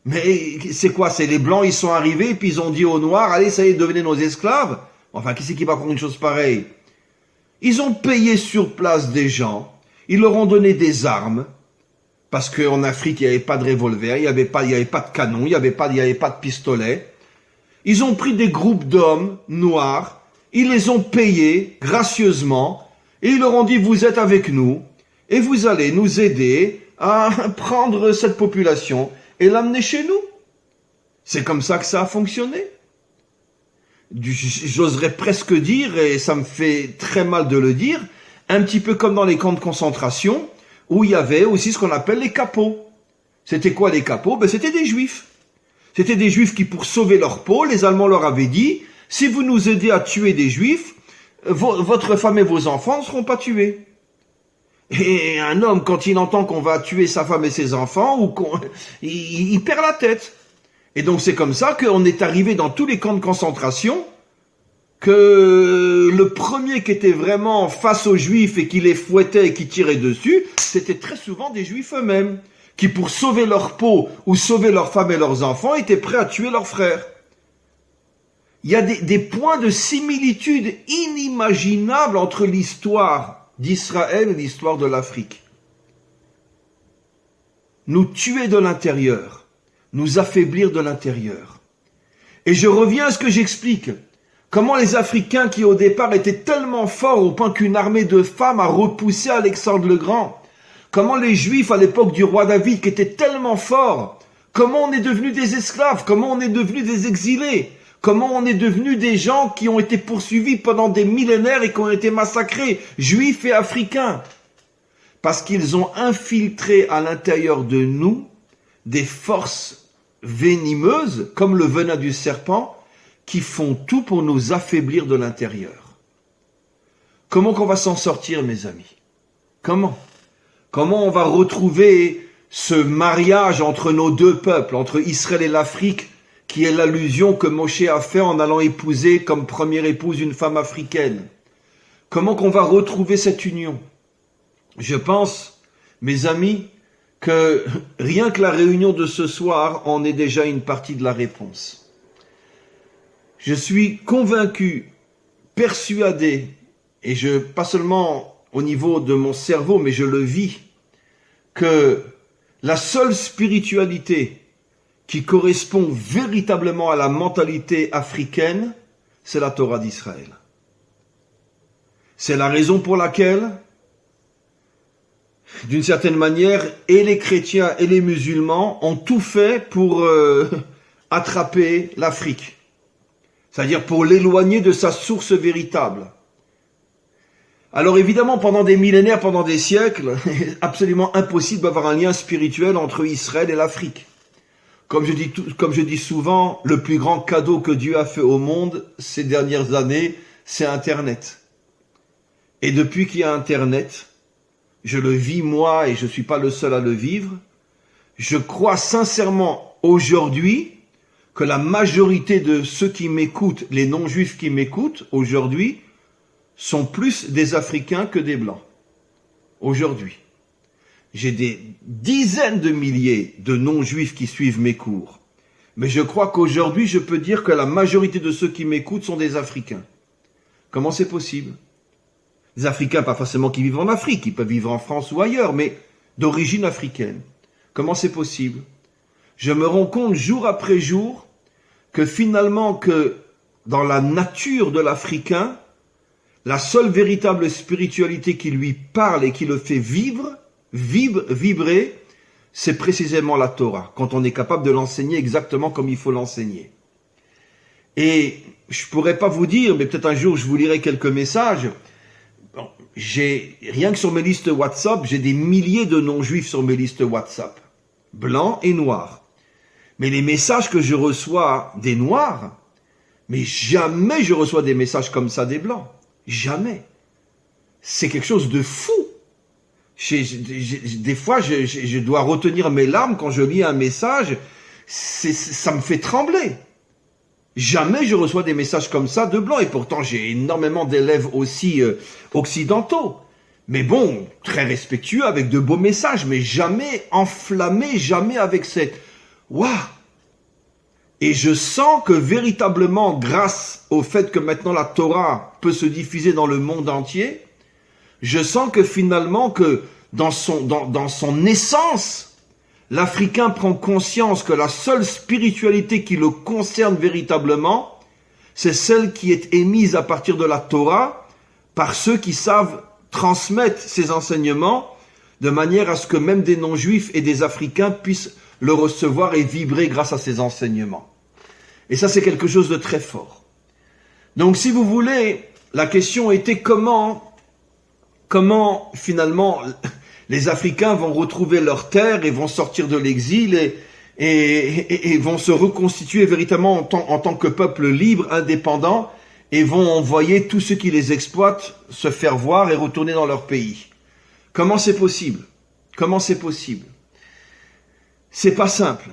S1: Mais c'est quoi? C'est les Blancs, ils sont arrivés, et puis ils ont dit aux Noirs, allez, ça y est, devenez nos esclaves. Enfin, qui c'est qui va prendre une chose pareille? Ils ont payé sur place des gens, ils leur ont donné des armes, parce qu'en Afrique, il n'y avait pas de revolver, il n'y avait pas de canon, il n'y avait pas de pistolet. Ils ont pris des groupes d'hommes noirs, ils les ont payés gracieusement, et ils leur ont dit, vous êtes avec nous, et vous allez nous aider à prendre cette population et l'amener chez nous. C'est comme ça que ça a fonctionné. J'oserais presque dire, et ça me fait très mal de le dire, un petit peu comme dans les camps de concentration, où il y avait aussi ce qu'on appelle les capots. C'était quoi les capots? Ben, c'était des Juifs. C'était des Juifs qui, pour sauver leur peau, les Allemands leur avaient dit, si vous nous aidez à tuer des Juifs, votre femme et vos enfants ne seront pas tués. Et un homme, quand il entend qu'on va tuer sa femme et ses enfants, il perd la tête. Et donc c'est comme ça qu'on est arrivé dans tous les camps de concentration, que le premier qui était vraiment face aux Juifs et qui les fouettait et qui tirait dessus, c'était très souvent des Juifs eux-mêmes, qui pour sauver leur peau ou sauver leurs femmes et leurs enfants étaient prêts à tuer leurs frères. Il y a des points de similitude inimaginables entre l'histoire d'Israël et l'histoire de l'Afrique. Nous tuer de l'intérieur, nous affaiblir de l'intérieur. Et je reviens à ce que j'explique. Comment les Africains qui au départ étaient tellement forts au point qu'une armée de femmes a repoussé Alexandre le Grand. Comment les Juifs à l'époque du roi David qui étaient tellement forts. Comment on est devenus des esclaves, comment on est devenus des exilés. Comment on est devenu des gens qui ont été poursuivis pendant des millénaires et qui ont été massacrés, juifs et africains? Parce qu'ils ont infiltré à l'intérieur de nous des forces venimeuses, comme le venin du serpent, qui font tout pour nous affaiblir de l'intérieur. Comment qu'on va s'en sortir, mes amis? Comment on va retrouver ce mariage entre nos deux peuples, entre Israël et l'Afrique, qui est l'allusion que Moshe a fait en allant épouser comme première épouse une femme africaine? Comment qu'on va retrouver cette union? Je pense, mes amis, que rien que la réunion de ce soir en est déjà une partie de la réponse. Je suis convaincu, persuadé, et pas seulement au niveau de mon cerveau, mais je le vis, que la seule spiritualité qui correspond véritablement à la mentalité africaine, c'est la Torah d'Israël. C'est la raison pour laquelle, d'une certaine manière, et les chrétiens et les musulmans ont tout fait pour attraper l'Afrique. C'est-à-dire pour l'éloigner de sa source véritable. Alors évidemment, pendant des millénaires, pendant des siècles, absolument impossible d'avoir un lien spirituel entre Israël et l'Afrique. Comme je dis souvent, le plus grand cadeau que Dieu a fait au monde ces dernières années, c'est Internet. Et depuis qu'il y a Internet, je le vis moi et je ne suis pas le seul à le vivre, je crois sincèrement aujourd'hui que la majorité de ceux qui m'écoutent, les non-juifs qui m'écoutent aujourd'hui, sont plus des Africains que des Blancs. Aujourd'hui. J'ai des dizaines de milliers de non-juifs qui suivent mes cours. Mais je crois qu'aujourd'hui, je peux dire que la majorité de ceux qui m'écoutent sont des Africains. Comment c'est possible? Des Africains, pas forcément qui vivent en Afrique, ils peuvent vivre en France ou ailleurs, mais d'origine africaine. Comment c'est possible? Je me rends compte jour après jour que finalement, que dans la nature de l'Africain, la seule véritable spiritualité qui lui parle et qui le fait vibrer, c'est précisément la Torah, quand on est capable de l'enseigner exactement comme il faut l'enseigner. Et je pourrais pas vous dire, mais peut-être un jour je vous lirai quelques messages. Bon, rien que sur mes listes WhatsApp, j'ai des milliers de non-juifs sur mes listes WhatsApp, blancs et noirs. Mais les messages que je reçois des noirs, mais jamais je reçois des messages comme ça des blancs. Jamais. C'est quelque chose de fou. Des fois, je dois retenir mes larmes quand je lis un message. Ça me fait trembler. Jamais je reçois des messages comme ça de blancs. Et pourtant, j'ai énormément d'élèves aussi occidentaux. Mais bon, très respectueux, avec de beaux messages, mais jamais enflammés, jamais avec cette... Waouh! Et je sens que véritablement, grâce au fait que maintenant la Torah peut se diffuser dans le monde entier, je sens que finalement, que dans son essence, l'Africain prend conscience que la seule spiritualité qui le concerne véritablement, c'est celle qui est émise à partir de la Torah par ceux qui savent transmettre ces enseignements de manière à ce que même des non-juifs et des Africains puissent le recevoir et vibrer grâce à ces enseignements. Et ça, c'est quelque chose de très fort. Donc, si vous voulez, la question était comment finalement les Africains vont retrouver leur terre et vont sortir de l'exil et vont se reconstituer véritablement en tant que peuple libre, indépendant, et vont envoyer tous ceux qui les exploitent se faire voir et retourner dans leur pays. Comment c'est possible? Comment c'est possible? C'est pas simple,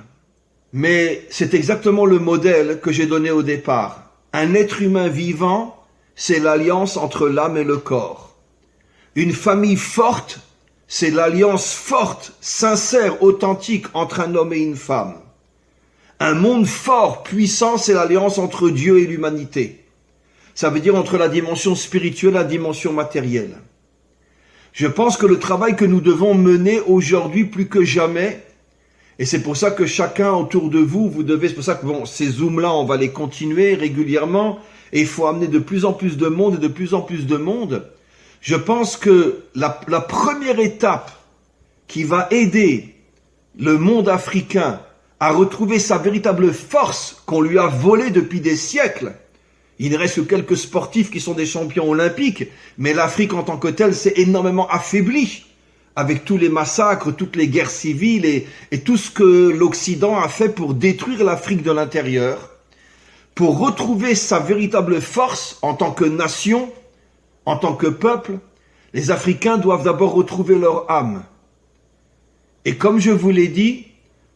S1: mais c'est exactement le modèle que j'ai donné au départ. Un être humain vivant, c'est l'alliance entre l'âme et le corps. Une famille forte, c'est l'alliance forte, sincère, authentique entre un homme et une femme. Un monde fort, puissant, c'est l'alliance entre Dieu et l'humanité. Ça veut dire entre la dimension spirituelle et la dimension matérielle. Je pense que le travail que nous devons mener aujourd'hui plus que jamais, et c'est pour ça que chacun autour de vous, c'est pour ça que ces zooms-là, on va les continuer régulièrement, et il faut amener de plus en plus de monde et de plus en plus de monde. Je pense que la première étape qui va aider le monde africain à retrouver sa véritable force qu'on lui a volée depuis des siècles, il ne reste que quelques sportifs qui sont des champions olympiques, mais l'Afrique en tant que telle s'est énormément affaiblie avec tous les massacres, toutes les guerres civiles et tout ce que l'Occident a fait pour détruire l'Afrique de l'intérieur. Pour retrouver sa véritable force en tant que nation, en tant que peuple, les Africains doivent d'abord retrouver leur âme. Et comme je vous l'ai dit,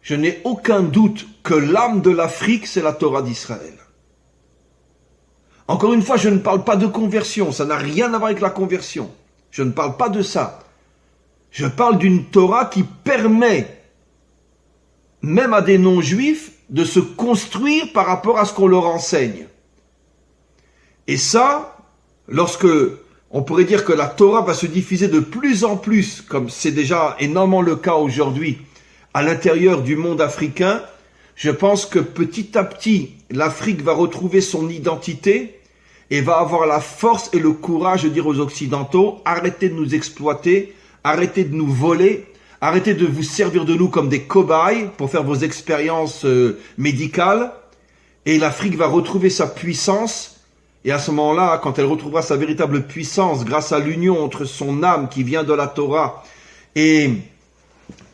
S1: je n'ai aucun doute que l'âme de l'Afrique, c'est la Torah d'Israël. Encore une fois, je ne parle pas de conversion, ça n'a rien à voir avec la conversion. Je ne parle pas de ça. Je parle d'une Torah qui permet, même à des non-juifs, de se construire par rapport à ce qu'on leur enseigne. Et ça, lorsque on pourrait dire que la Torah va se diffuser de plus en plus, comme c'est déjà énormément le cas aujourd'hui, à l'intérieur du monde africain, je pense que petit à petit, l'Afrique va retrouver son identité et va avoir la force et le courage de dire aux Occidentaux, arrêtez de nous exploiter, arrêtez de nous voler, arrêtez de vous servir de nous comme des cobayes pour faire vos expériences médicales. Et l'Afrique va retrouver sa puissance. Et à ce moment-là, quand elle retrouvera sa véritable puissance grâce à l'union entre son âme qui vient de la Torah et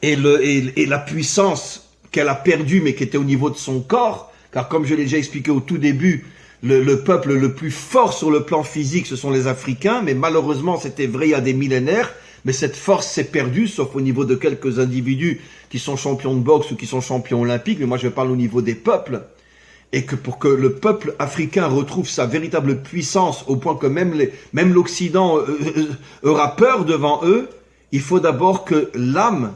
S1: la puissance qu'elle a perdue mais qui était au niveau de son corps, car comme je l'ai déjà expliqué au tout début, le peuple le plus fort sur le plan physique, ce sont les Africains, mais malheureusement c'était vrai il y a des millénaires, mais cette force s'est perdue, sauf au niveau de quelques individus qui sont champions de boxe ou qui sont champions olympiques, mais moi je parle au niveau des peuples. Et que pour que le peuple africain retrouve sa véritable puissance au point que même l'Occident aura peur devant eux, il faut d'abord que l'âme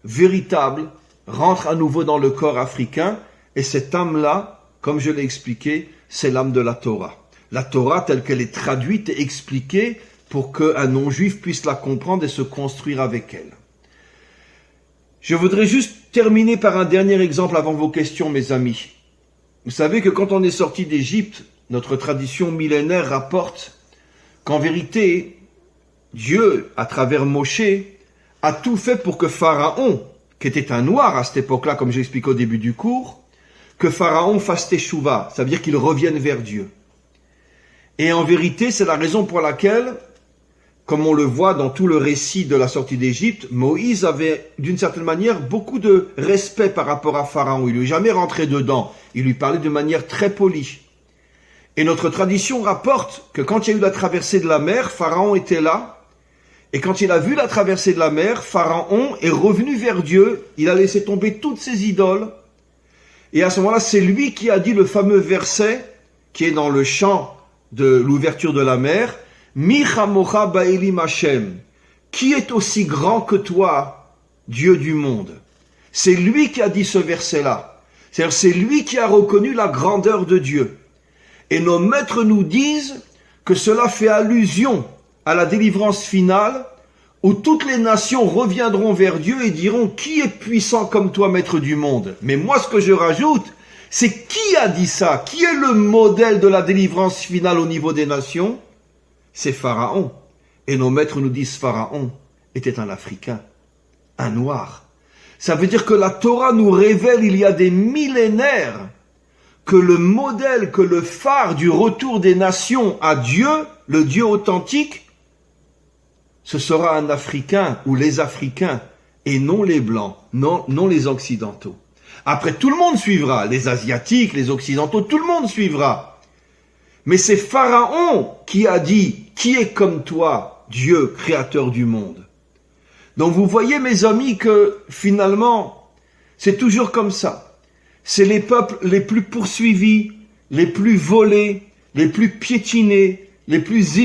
S1: véritable rentre à nouveau dans le corps africain. Et cette âme-là, comme je l'ai expliqué, c'est l'âme de la Torah. La Torah telle qu'elle est traduite et expliquée pour qu'un non-juif puisse la comprendre et se construire avec elle. Je voudrais juste terminer par un dernier exemple avant vos questions, mes amis. Vous savez que quand on est sorti d'Égypte, notre tradition millénaire rapporte qu'en vérité, Dieu, à travers Moshe, a tout fait pour que Pharaon, qui était un noir à cette époque-là, comme j'explique au début du cours, que Pharaon fasse teshuva, ça veut dire qu'il revienne vers Dieu. Et en vérité, c'est la raison pour laquelle, comme on le voit dans tout le récit de la sortie d'Égypte, Moïse avait, d'une certaine manière, beaucoup de respect par rapport à Pharaon. Il ne lui est jamais rentré dedans. Il lui parlait de manière très polie. Et notre tradition rapporte que quand il y a eu la traversée de la mer, Pharaon était là. Et quand il a vu la traversée de la mer, Pharaon est revenu vers Dieu. Il a laissé tomber toutes ses idoles. Et à ce moment-là, c'est lui qui a dit le fameux verset qui est dans le chant de l'ouverture de la mer. Mi chamocha ba'elim Hashem. Qui est aussi grand que toi, Dieu du monde? C'est lui qui a dit ce verset-là. C'est-à-dire, c'est lui qui a reconnu la grandeur de Dieu. Et nos maîtres nous disent que cela fait allusion à la délivrance finale où toutes les nations reviendront vers Dieu et diront « Qui est puissant comme toi, maître du monde ?» Mais moi, ce que je rajoute, c'est qui a dit ça? Qui est le modèle de la délivrance finale au niveau des nations? C'est Pharaon. Et nos maîtres nous disent Pharaon était un Africain, un Noir. Ça veut dire que la Torah nous révèle il y a des millénaires que le modèle, que le phare du retour des nations à Dieu, le Dieu authentique, ce sera un Africain ou les Africains et non les Blancs, non les Occidentaux. Après, tout le monde suivra, les Asiatiques, les Occidentaux, tout le monde suivra. Mais c'est Pharaon qui a dit « Qui est comme toi, Dieu, créateur du monde ?» Donc vous voyez, mes amis, que finalement, c'est toujours comme ça. C'est les peuples les plus poursuivis, les plus volés, les plus piétinés, les plus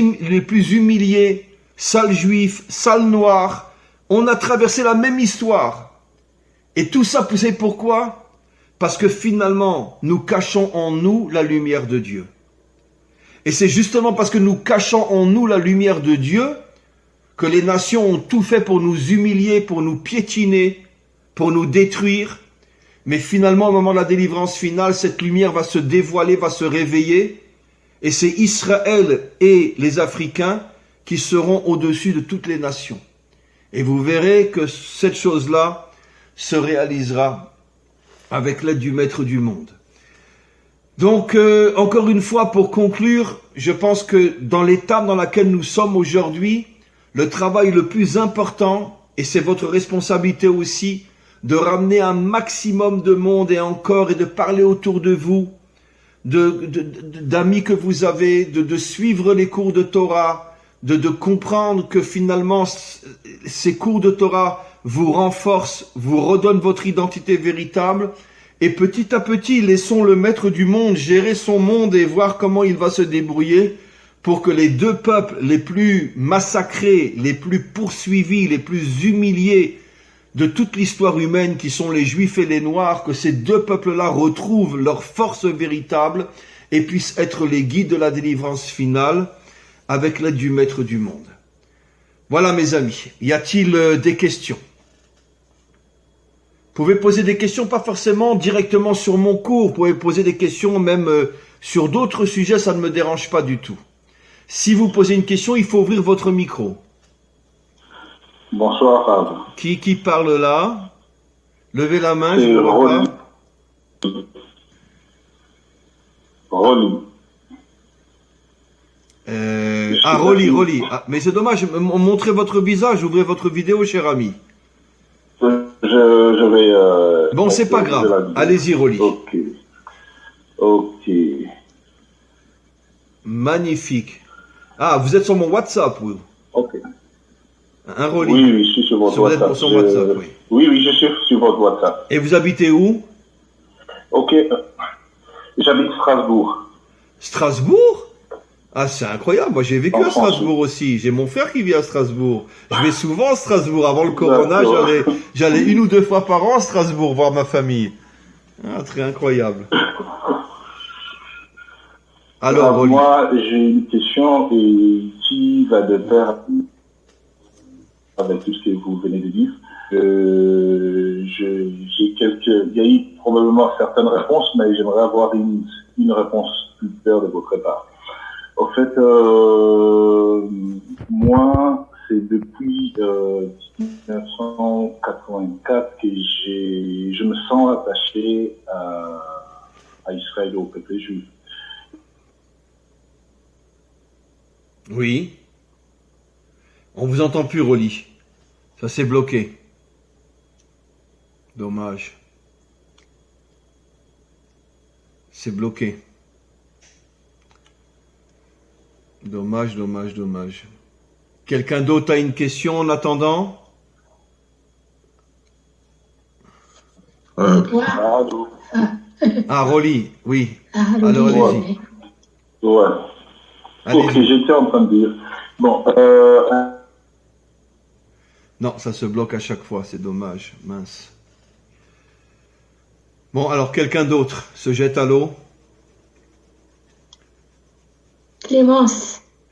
S1: humiliés, sales juifs, sales noirs. On a traversé la même histoire. Et tout ça, vous savez pourquoi? Parce que finalement, nous cachons en nous la lumière de Dieu. Et c'est justement parce que nous cachons en nous la lumière de Dieu que les nations ont tout fait pour nous humilier, pour nous piétiner, pour nous détruire. Mais finalement, au moment de la délivrance finale, cette lumière va se dévoiler, va se réveiller. Et c'est Israël et les Africains qui seront au-dessus de toutes les nations. Et vous verrez que cette chose-là se réalisera avec l'aide du Maître du monde. Donc, encore une fois, pour conclure, je pense que dans l'étape dans laquelle nous sommes aujourd'hui, le travail le plus important, et c'est votre responsabilité aussi, de ramener un maximum de monde et encore, et de parler autour de vous, d'amis que vous avez, de suivre les cours de Torah, de comprendre que finalement, ces cours de Torah vous renforcent, vous redonnent votre identité véritable, et petit à petit, laissons le maître du monde gérer son monde et voir comment il va se débrouiller. pour que les deux peuples les plus massacrés, les plus poursuivis, les plus humiliés de toute l'histoire humaine, qui sont les Juifs et les Noirs, que ces deux peuples-là retrouvent leur force véritable et puissent être les guides de la délivrance finale avec l'aide du Maître du monde. Voilà mes amis, y a-t-il des questions? Vous pouvez poser des questions, pas forcément directement sur mon cours, vous pouvez poser des questions même sur d'autres sujets, ça ne me dérange pas du tout. Si vous posez une question, il faut ouvrir votre micro.
S2: Bonsoir, Rav.
S1: Qui parle là? Levez la main, je
S2: C'est
S1: ne vois pas.
S2: Rolly.
S1: Rolly. Ah, mais c'est dommage, montrez votre visage, ouvrez votre vidéo, cher ami.
S2: Je vais...
S1: Bon, c'est pas grave. Allez-y, Rolly.
S2: Ok.
S1: Magnifique. Ah, vous êtes sur mon WhatsApp, oui.
S2: Ok.
S1: Un Rolly.
S2: Oui, je suis sur votre WhatsApp.
S1: Vous êtes sur WhatsApp, oui.
S2: Oui, je suis sur votre WhatsApp.
S1: Et vous habitez où?
S2: Ok. J'habite Strasbourg.
S1: Strasbourg? Ah, c'est incroyable. Moi, j'ai vécu
S2: En
S1: à
S2: France,
S1: Strasbourg aussi. J'ai mon frère qui vit à Strasbourg. Je vais souvent à Strasbourg. Avant le corona, j'allais 1 ou 2 fois par an à Strasbourg voir ma famille. Ah, très incroyable. Alors, Rolly.
S2: Moi, j'ai une question et qui va de pair avec tout ce que vous venez de dire. Il y a eu probablement certaines réponses, mais j'aimerais avoir une réponse plus claire de votre part. En fait, moi, c'est depuis 1984 que je me sens attaché à Israël, au peuple juif.
S1: Oui. On vous entend plus, Rolly. Ça s'est bloqué. Dommage. C'est bloqué. Dommage. Quelqu'un d'autre a une question en attendant? Ah, Rolly, oui. Alors, allez-y.
S2: Ouais. Ok, j'étais en train de dire. Bon,
S1: non, ça se bloque à chaque fois, c'est dommage, mince. Bon, alors quelqu'un d'autre se jette à l'eau?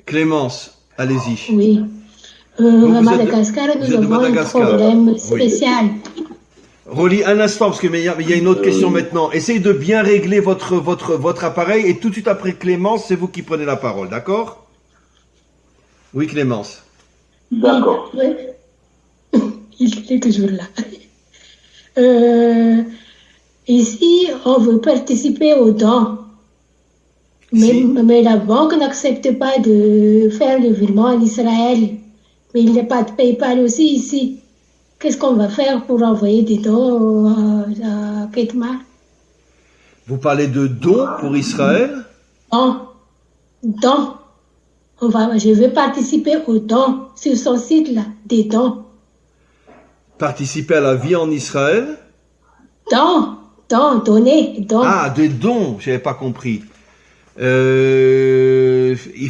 S1: Clémence, allez-y.
S3: Oui. À Madagascar, nous avons un problème spécial.
S1: Rolly, un instant, parce qu'il y a une autre question maintenant. Essayez de bien régler votre appareil et tout de suite après Clémence, c'est vous qui prenez la parole, d'accord? Oui, Clémence.
S2: D'accord.
S3: Oui. Il est toujours là. Ici, on veut participer aux dons. Mais la banque n'accepte pas de faire le virement en Israël. Mais il n'y a pas de PayPal aussi ici. Qu'est-ce qu'on va faire pour envoyer des dons à Ketmar?
S1: Vous parlez de dons pour Israël?
S3: Dons. Je veux participer aux dons sur son site là, des dons.
S1: Participer à la vie en Israël?
S3: Donner.
S1: Ah, des dons, j'avais pas compris. Il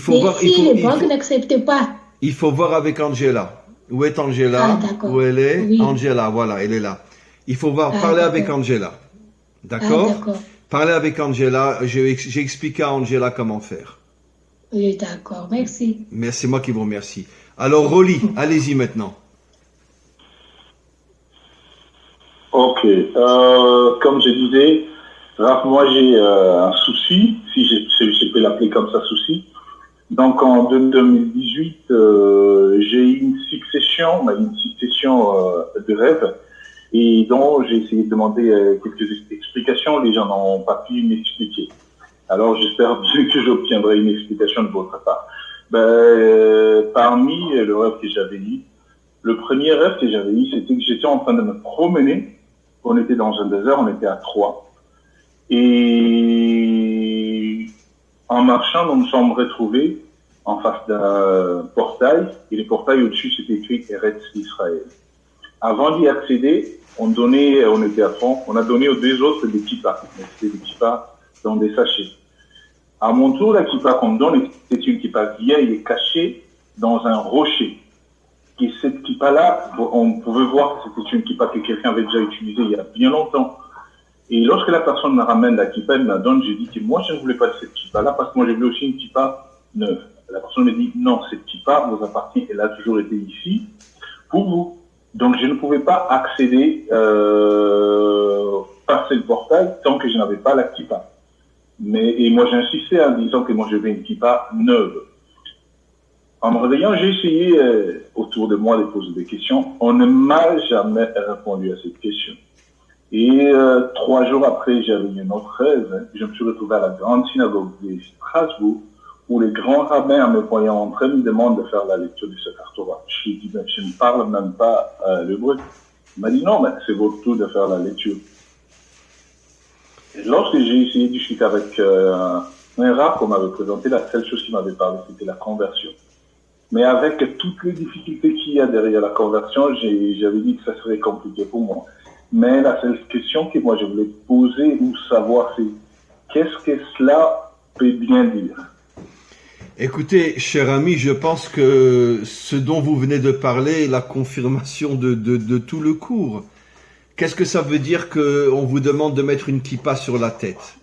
S1: faut
S3: mais
S1: voir.
S3: Si les banques n'acceptent pas.
S1: Il faut voir avec Angela. Où est Angela? Où elle est? Oui. Angela, voilà, elle est là. Il faut parler avec Angela. D'accord? Parler avec Angela. J'ai expliqué à Angela comment faire.
S3: Oui, d'accord, merci.
S1: Mais c'est moi qui vous remercie. Alors, Rolly, allez-y maintenant.
S2: Ok. Comme je disais, Raph, moi j'ai un souci, si je peux l'appeler comme ça, souci. Donc en 2018, j'ai eu une succession de rêves et dont j'ai essayé de demander quelques explications. Les gens n'ont pas pu m'expliquer. Alors j'espère bien que j'obtiendrai une explication de votre part. Parmi le rêve que j'avais eu, le premier rêve que j'avais eu, c'était que j'étais en train de me promener. On était dans un désert, on était à 3. Et en marchant, nous nous sommes retrouvés en face d'un portail. Et le portail au-dessus, c'était écrit Eretz Israël. Avant d'y accéder, on était à fond, on a donné aux deux autres des kippas. C'était des kippas dans des sachets. À mon tour, la kippa qu'on me donne, c'est une kippa vieille et cachée dans un rocher. Et cette kippa-là, on pouvait voir que c'était une kippa que quelqu'un avait déjà utilisée il y a bien longtemps. Et lorsque la personne me ramène la kippa, elle me la donne, j'ai dit que moi, je ne voulais pas de cette kippa-là parce que moi, je voulais aussi une kippa neuve. La personne me dit, non, cette kippa vous appartient, elle a toujours été ici pour vous. Donc, je ne pouvais pas accéder, passer le portail tant que je n'avais pas la kippa. Et moi, j'insistais en disant que moi, je veux une kippa neuve. En me réveillant, j'ai essayé autour de moi de poser des questions. On ne m'a jamais répondu à cette question. Et 3 jours après, j'avais une autre rêve. Je me suis retrouvé à la grande synagogue de Strasbourg, où les grands rabbins, en me voyant entrer, me demandent de faire la lecture du Sefer Torah. Je lui ai dit, ben, je ne parle même pas l'hébreu. Il m'a dit, non, mais c'est votre tour de faire la lecture. Et lorsque j'ai essayé de discuter avec un rabbin qu'on m'avait présenté, la seule chose qui m'avait parlé, c'était la conversion. Mais avec toutes les difficultés qu'il y a derrière la conversion, j'avais dit que ça serait compliqué pour moi. Mais la seule question que moi je voulais poser ou savoir, c'est qu'est-ce que cela peut bien dire?
S1: Écoutez, cher ami, je pense que ce dont vous venez de parler est la confirmation de tout le cours. Qu'est-ce que ça veut dire qu'on vous demande de mettre une kippa sur la tête?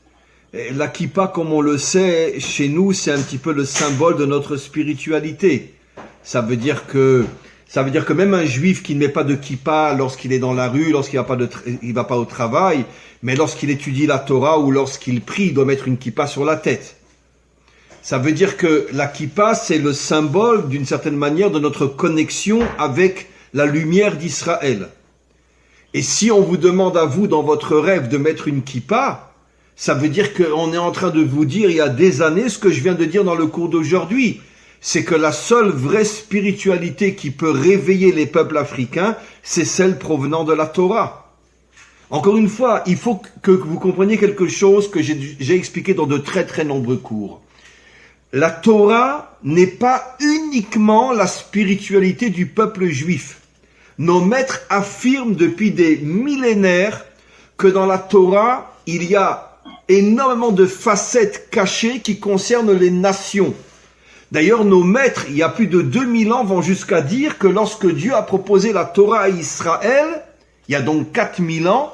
S1: La kippa, comme on le sait, chez nous, c'est un petit peu le symbole de notre spiritualité. Ça veut dire que même un juif qui ne met pas de kippa lorsqu'il est dans la rue, lorsqu'il va pas au travail, mais lorsqu'il étudie la Torah ou lorsqu'il prie, il doit mettre une kippa sur la tête. Ça veut dire que la kippa, c'est le symbole, d'une certaine manière, de notre connexion avec la lumière d'Israël. Et si on vous demande à vous, dans votre rêve, de mettre une kippa, ça veut dire qu'on est en train de vous dire, il y a des années, ce que je viens de dire dans le cours d'aujourd'hui. C'est que la seule vraie spiritualité qui peut réveiller les peuples africains, c'est celle provenant de la Torah. Encore une fois, il faut que vous compreniez quelque chose que j'ai expliqué dans de très très nombreux cours. La Torah n'est pas uniquement la spiritualité du peuple juif. Nos maîtres affirment depuis des millénaires que dans la Torah, il y a énormément de facettes cachées qui concernent les nations. D'ailleurs, nos maîtres, il y a plus de 2000 ans, vont jusqu'à dire que lorsque Dieu a proposé la Torah à Israël, il y a donc 4000 ans,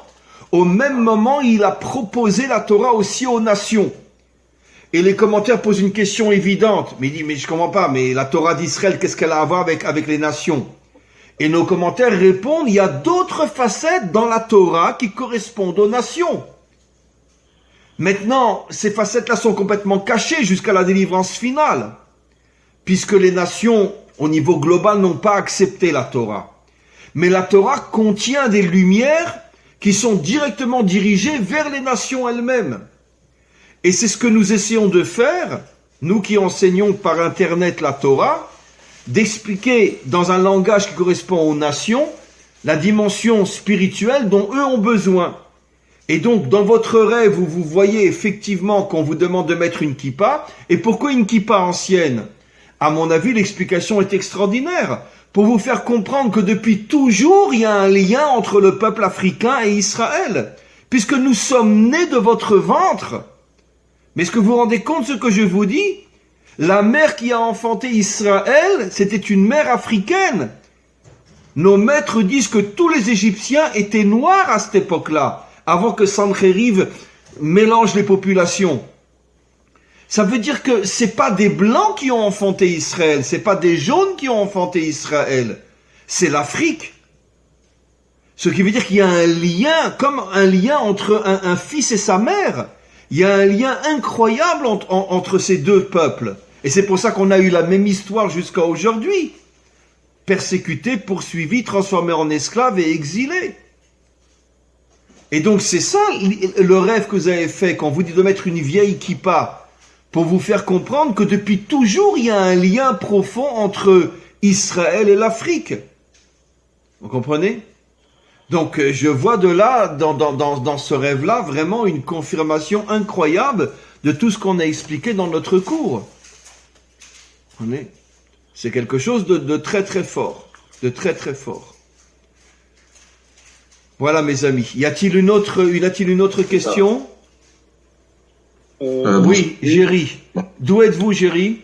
S1: au même moment, il a proposé la Torah aussi aux nations. Et les commentaires posent une question évidente. Mais il dit, mais je comprends pas, mais la Torah d'Israël, qu'est-ce qu'elle a à voir avec les nations? Et nos commentaires répondent, il y a d'autres facettes dans la Torah qui correspondent aux nations. Maintenant, ces facettes-là sont complètement cachées jusqu'à la délivrance finale, puisque les nations, au niveau global, n'ont pas accepté la Torah. Mais la Torah contient des lumières qui sont directement dirigées vers les nations elles-mêmes. Et c'est ce que nous essayons de faire, nous qui enseignons par Internet la Torah, d'expliquer dans un langage qui correspond aux nations la dimension spirituelle dont eux ont besoin. Et donc, dans votre rêve où vous voyez effectivement qu'on vous demande de mettre une kippa, et pourquoi une kippa ancienne? À mon avis, l'explication est extraordinaire, pour vous faire comprendre que depuis toujours, il y a un lien entre le peuple africain et Israël, puisque nous sommes nés de votre ventre. Mais est-ce que vous vous rendez compte de ce que je vous dis? La mère qui a enfanté Israël, c'était une mère africaine. Nos maîtres disent que tous les Égyptiens étaient noirs à cette époque-là, avant que Sancheriv mélange les populations. Ça veut dire que c'est pas des blancs qui ont enfanté Israël, c'est pas des jaunes qui ont enfanté Israël, c'est l'Afrique. Ce qui veut dire qu'il y a un lien, comme un lien entre un fils et sa mère. Il y a un lien incroyable entre ces deux peuples. Et c'est pour ça qu'on a eu la même histoire jusqu'à aujourd'hui. Persécutés, poursuivis, transformés en esclaves et exilés. Et donc c'est ça le rêve que vous avez fait quand vous dit de mettre une vieille kippa, pour vous faire comprendre que depuis toujours il y a un lien profond entre Israël et l'Afrique. Vous comprenez? Donc je vois de là, dans ce rêve-là, vraiment une confirmation incroyable de tout ce qu'on a expliqué dans notre cours. C'est quelque chose de très très fort, de très très fort. Voilà mes amis. Y a-t-il une autre question? Oui, Géry. D'où êtes-vous, Géry?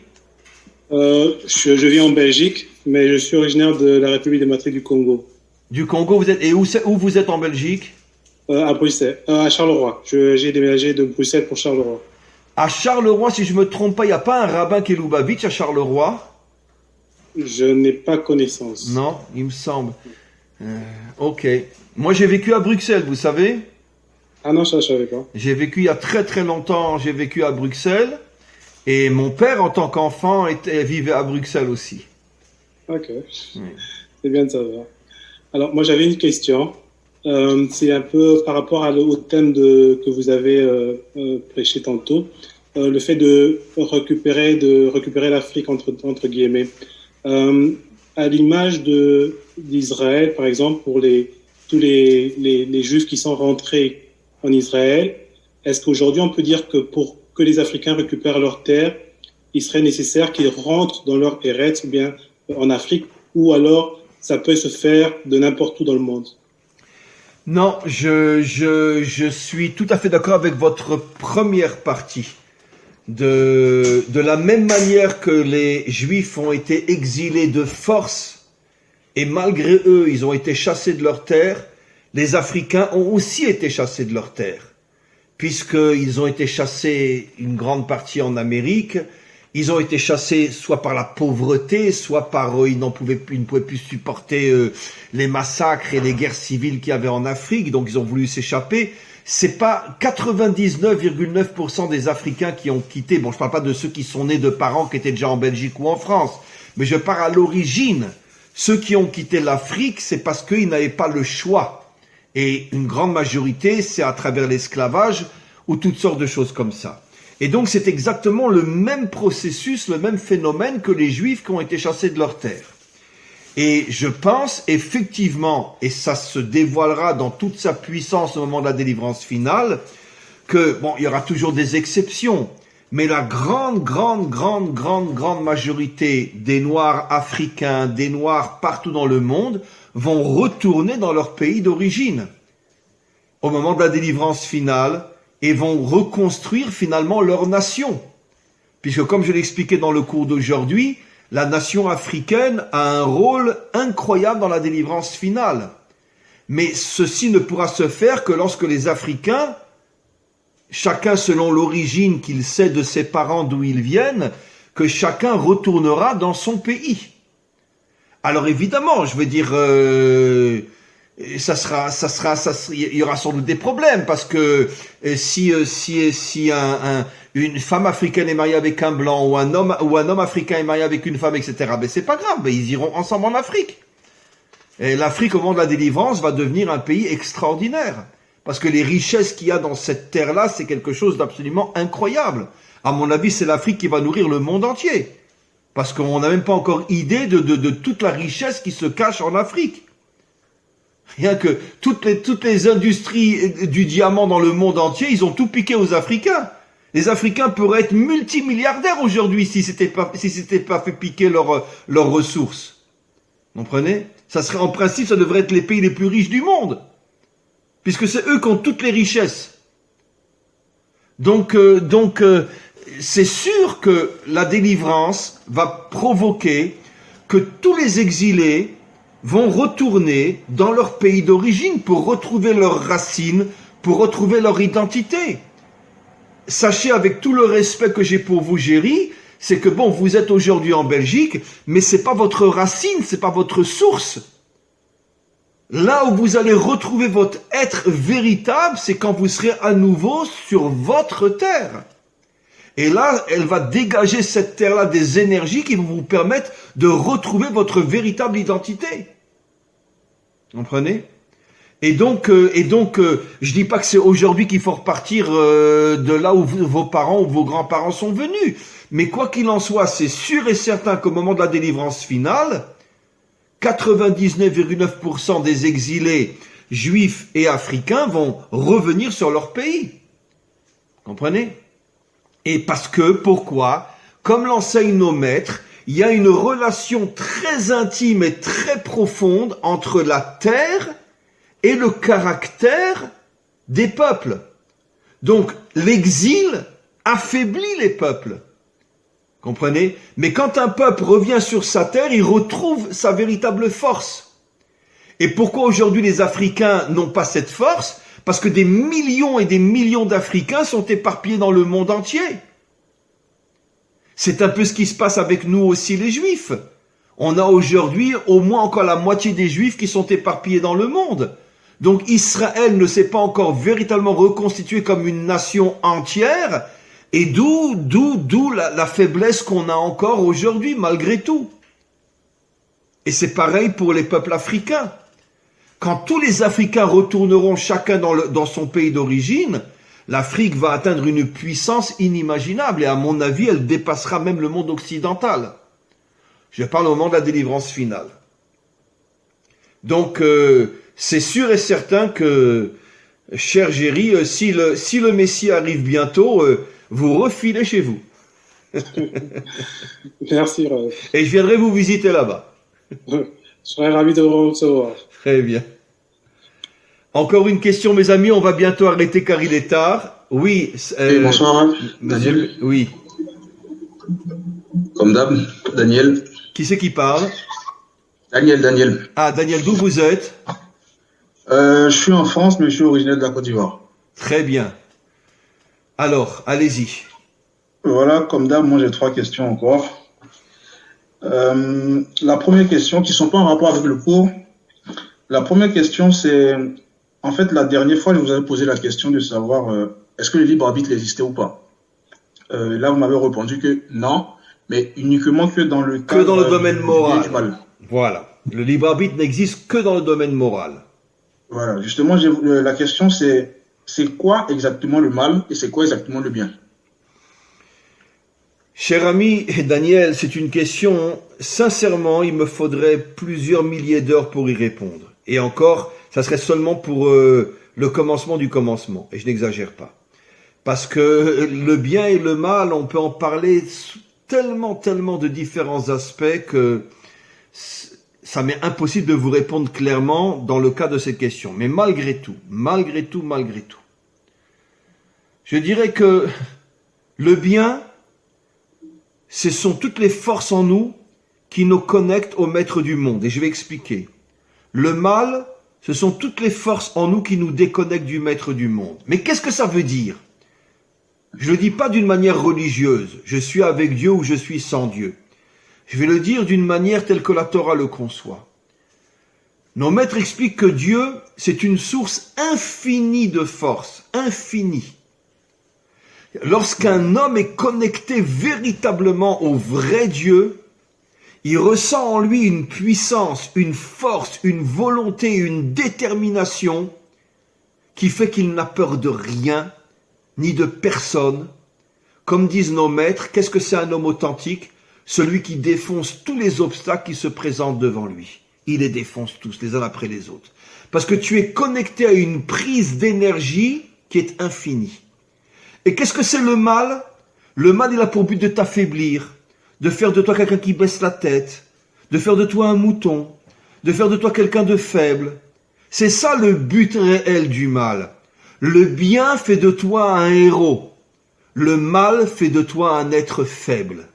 S4: Je vis en Belgique, mais je suis originaire de la République démocratique du Congo.
S1: Du Congo, vous êtes. Et où vous êtes en Belgique?
S4: À Bruxelles, à Charleroi. J'ai déménagé de Bruxelles pour Charleroi.
S1: À Charleroi, si je me trompe pas, il n'y a pas un rabbin qui est Lubavitch à Charleroi?
S4: Je n'ai pas connaissance.
S1: Non, il me semble. Ok. Moi, j'ai vécu à Bruxelles, vous savez?
S4: Ah non, ça je savais pas.
S1: J'ai vécu il y a très très longtemps, j'ai vécu à Bruxelles. Et mon père, en tant qu'enfant, vivait à Bruxelles aussi.
S4: Ok.
S1: Oui.
S4: C'est bien de savoir. Alors, moi, j'avais une question. C'est un peu par rapport au thème que vous avez prêché tantôt. Le fait de récupérer l'Afrique, entre guillemets. À l'image d'Israël, par exemple, pour tous les Juifs qui sont rentrés en Israël, est-ce qu'aujourd'hui, on peut dire que pour que les Africains récupèrent leurs terres, il serait nécessaire qu'ils rentrent dans leur Eretz, ou bien en Afrique, ou alors ça peut se faire de n'importe où dans le monde?
S1: Non, je suis tout à fait d'accord avec votre première partie. De la même manière que les Juifs ont été exilés de force, et malgré eux, ils ont été chassés de leurs terres, les Africains ont aussi été chassés de leurs terres. Puisqu'ils ont été chassés une grande partie en Amérique, ils ont été chassés soit par la pauvreté, soit par ils ne pouvaient plus supporter les massacres et les guerres civiles qu'il y avait en Afrique, donc ils ont voulu s'échapper. C'est pas 99,9% des Africains qui ont quitté. Bon, je parle pas de ceux qui sont nés de parents qui étaient déjà en Belgique ou en France, mais je parle à l'origine. Ceux qui ont quitté l'Afrique, c'est parce qu'ils n'avaient pas le choix. Et une grande majorité, c'est à travers l'esclavage ou toutes sortes de choses comme ça. Et donc, c'est exactement le même processus, le même phénomène que les Juifs qui ont été chassés de leurs terres. Et je pense effectivement, et ça se dévoilera dans toute sa puissance au moment de la délivrance finale, que, bon, il y aura toujours des exceptions, mais la grande majorité des Noirs africains, des Noirs partout dans le monde, vont retourner dans leur pays d'origine au moment de la délivrance finale et vont reconstruire finalement leur nation. Puisque comme je l'expliquais dans le cours d'aujourd'hui, la nation africaine a un rôle incroyable dans la délivrance finale. Mais ceci ne pourra se faire que lorsque les Africains, chacun selon l'origine qu'il sait de ses parents d'où ils viennent, que chacun retournera dans son pays. Alors évidemment, je veux dire, il y aura sans doute des problèmes parce que si une femme africaine est mariée avec un blanc ou un homme africain est marié avec une femme, etc. Ben c'est pas grave, ben ils iront ensemble en Afrique. Et l'Afrique au moment de la délivrance va devenir un pays extraordinaire parce que les richesses qu'il y a dans cette terre-là, c'est quelque chose d'absolument incroyable. À mon avis, c'est l'Afrique qui va nourrir le monde entier. Parce qu'on n'a même pas encore idée de toute la richesse qui se cache en Afrique. Rien que toutes les industries du diamant dans le monde entier, ils ont tout piqué aux Africains. Les Africains pourraient être multimilliardaires aujourd'hui si c'était pas fait piquer leurs ressources. Vous comprenez? Ça serait en principe, ça devrait être les pays les plus riches du monde. Puisque c'est eux qui ont toutes les richesses. Donc, c'est sûr que la délivrance va provoquer que tous les exilés vont retourner dans leur pays d'origine pour retrouver leurs racines, pour retrouver leur identité. Sachez avec tout le respect que j'ai pour vous, Géry, c'est que bon, vous êtes aujourd'hui en Belgique, mais c'est pas votre racine, c'est pas votre source. Là où vous allez retrouver votre être véritable, c'est quand vous serez à nouveau sur votre terre. Et là, elle va dégager cette terre-là des énergies qui vont vous permettre de retrouver votre véritable identité. Vous comprenez? Et donc, je dis pas que c'est aujourd'hui qu'il faut repartir de là où vos parents ou vos grands-parents sont venus. Mais quoi qu'il en soit, c'est sûr et certain qu'au moment de la délivrance finale, 99,9% des exilés juifs et africains vont revenir sur leur pays. Vous comprenez? Et parce que, pourquoi? Comme l'enseignent nos maîtres, il y a une relation très intime et très profonde entre la terre et le caractère des peuples. Donc, l'exil affaiblit les peuples. Comprenez? Mais quand un peuple revient sur sa terre, il retrouve sa véritable force. Et pourquoi aujourd'hui les Africains n'ont pas cette force? Parce que des millions et des millions d'Africains sont éparpillés dans le monde entier. C'est un peu ce qui se passe avec nous aussi les Juifs. On a aujourd'hui au moins encore la moitié des Juifs qui sont éparpillés dans le monde. Donc Israël ne s'est pas encore véritablement reconstitué comme une nation entière, et d'où la faiblesse qu'on a encore aujourd'hui malgré tout. Et c'est pareil pour les peuples africains. Quand tous les Africains retourneront chacun dans son pays d'origine, l'Afrique va atteindre une puissance inimaginable, et à mon avis, elle dépassera même le monde occidental. Je parle au moment de la délivrance finale. Donc, c'est sûr et certain que, cher Géry, si le Messie arrive bientôt, vous refilez chez vous.
S4: Merci, Rav.
S1: Et je viendrai vous visiter là-bas.
S4: Je serais ravi de vous recevoir.
S1: Très bien. Encore une question, mes amis, on va bientôt arrêter car il est tard. Oui.
S5: Bonsoir,
S1: monsieur,
S5: Daniel.
S1: Oui.
S5: Comme d'hab, Daniel.
S1: Qui c'est qui parle?
S5: Daniel.
S1: Ah, Daniel, d'où vous êtes?
S5: Je suis en France, mais je suis originaire de la Côte d'Ivoire.
S1: Très bien. Alors, allez-y.
S5: Voilà, comme d'hab, moi j'ai 3 questions encore. La première question, qui ne sont pas en rapport avec le cours. La première question, c'est, en fait, la dernière fois, je vous avais posé la question de savoir est-ce que le libre arbitre existait ou pas. Là, vous m'avez répondu que non, mais uniquement que dans le cadre
S1: Que dans le domaine moral.
S5: du mal.
S1: Voilà. Le libre arbitre n'existe que dans le domaine moral.
S5: Voilà, justement, la question c'est quoi exactement le mal et c'est quoi exactement le bien?
S1: Cher ami Daniel, c'est une question, sincèrement, il me faudrait plusieurs milliers d'heures pour y répondre. Et encore, ça serait seulement pour le commencement du commencement. Et je n'exagère pas. Parce que le bien et le mal, on peut en parler tellement de différents aspects que ça m'est impossible de vous répondre clairement dans le cas de cette question. Mais malgré tout, je dirais que le bien, ce sont toutes les forces en nous qui nous connectent au maître du monde. Et je vais expliquer. Le mal, ce sont toutes les forces en nous qui nous déconnectent du maître du monde. Mais qu'est-ce que ça veut dire? Je ne le dis pas d'une manière religieuse. Je suis avec Dieu ou je suis sans Dieu. Je vais le dire d'une manière telle que la Torah le conçoit. Nos maîtres expliquent que Dieu, c'est une source infinie de force, infinie. Lorsqu'un homme est connecté véritablement au vrai Dieu, il ressent en lui une puissance, une force, une volonté, une détermination qui fait qu'il n'a peur de rien, ni de personne. Comme disent nos maîtres, qu'est-ce que c'est un homme authentique? Celui qui défonce tous les obstacles qui se présentent devant lui. Il les défonce tous, les uns après les autres. Parce que tu es connecté à une prise d'énergie qui est infinie. Et qu'est-ce que c'est le mal? Le mal, il a pour but de t'affaiblir, de faire de toi quelqu'un qui baisse la tête, de faire de toi un mouton, de faire de toi quelqu'un de faible. C'est ça le but réel du mal. Le bien fait de toi un héros. Le mal fait de toi un être faible.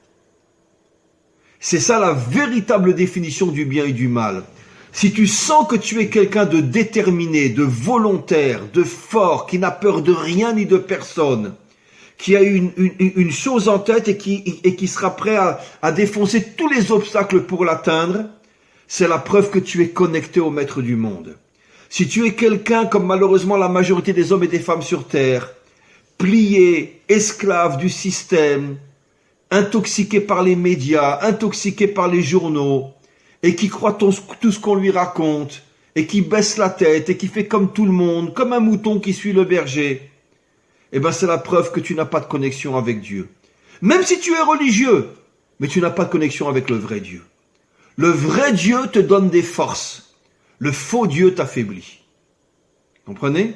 S1: C'est ça la véritable définition du bien et du mal. Si tu sens que tu es quelqu'un de déterminé, de volontaire, de fort, qui n'a peur de rien ni de personne, qui a une chose en tête et qui sera prêt à défoncer tous les obstacles pour l'atteindre, c'est la preuve que tu es connecté au maître du monde. Si tu es quelqu'un, comme malheureusement la majorité des hommes et des femmes sur terre, plié, esclave du système, intoxiqué par les médias, intoxiqué par les journaux, et qui croit tout ce qu'on lui raconte, et qui baisse la tête, et qui fait comme tout le monde, comme un mouton qui suit le berger, eh bien c'est la preuve que tu n'as pas de connexion avec Dieu. Même si tu es religieux, mais tu n'as pas de connexion avec le vrai Dieu. Le vrai Dieu te donne des forces. Le faux Dieu t'affaiblit. Comprenez?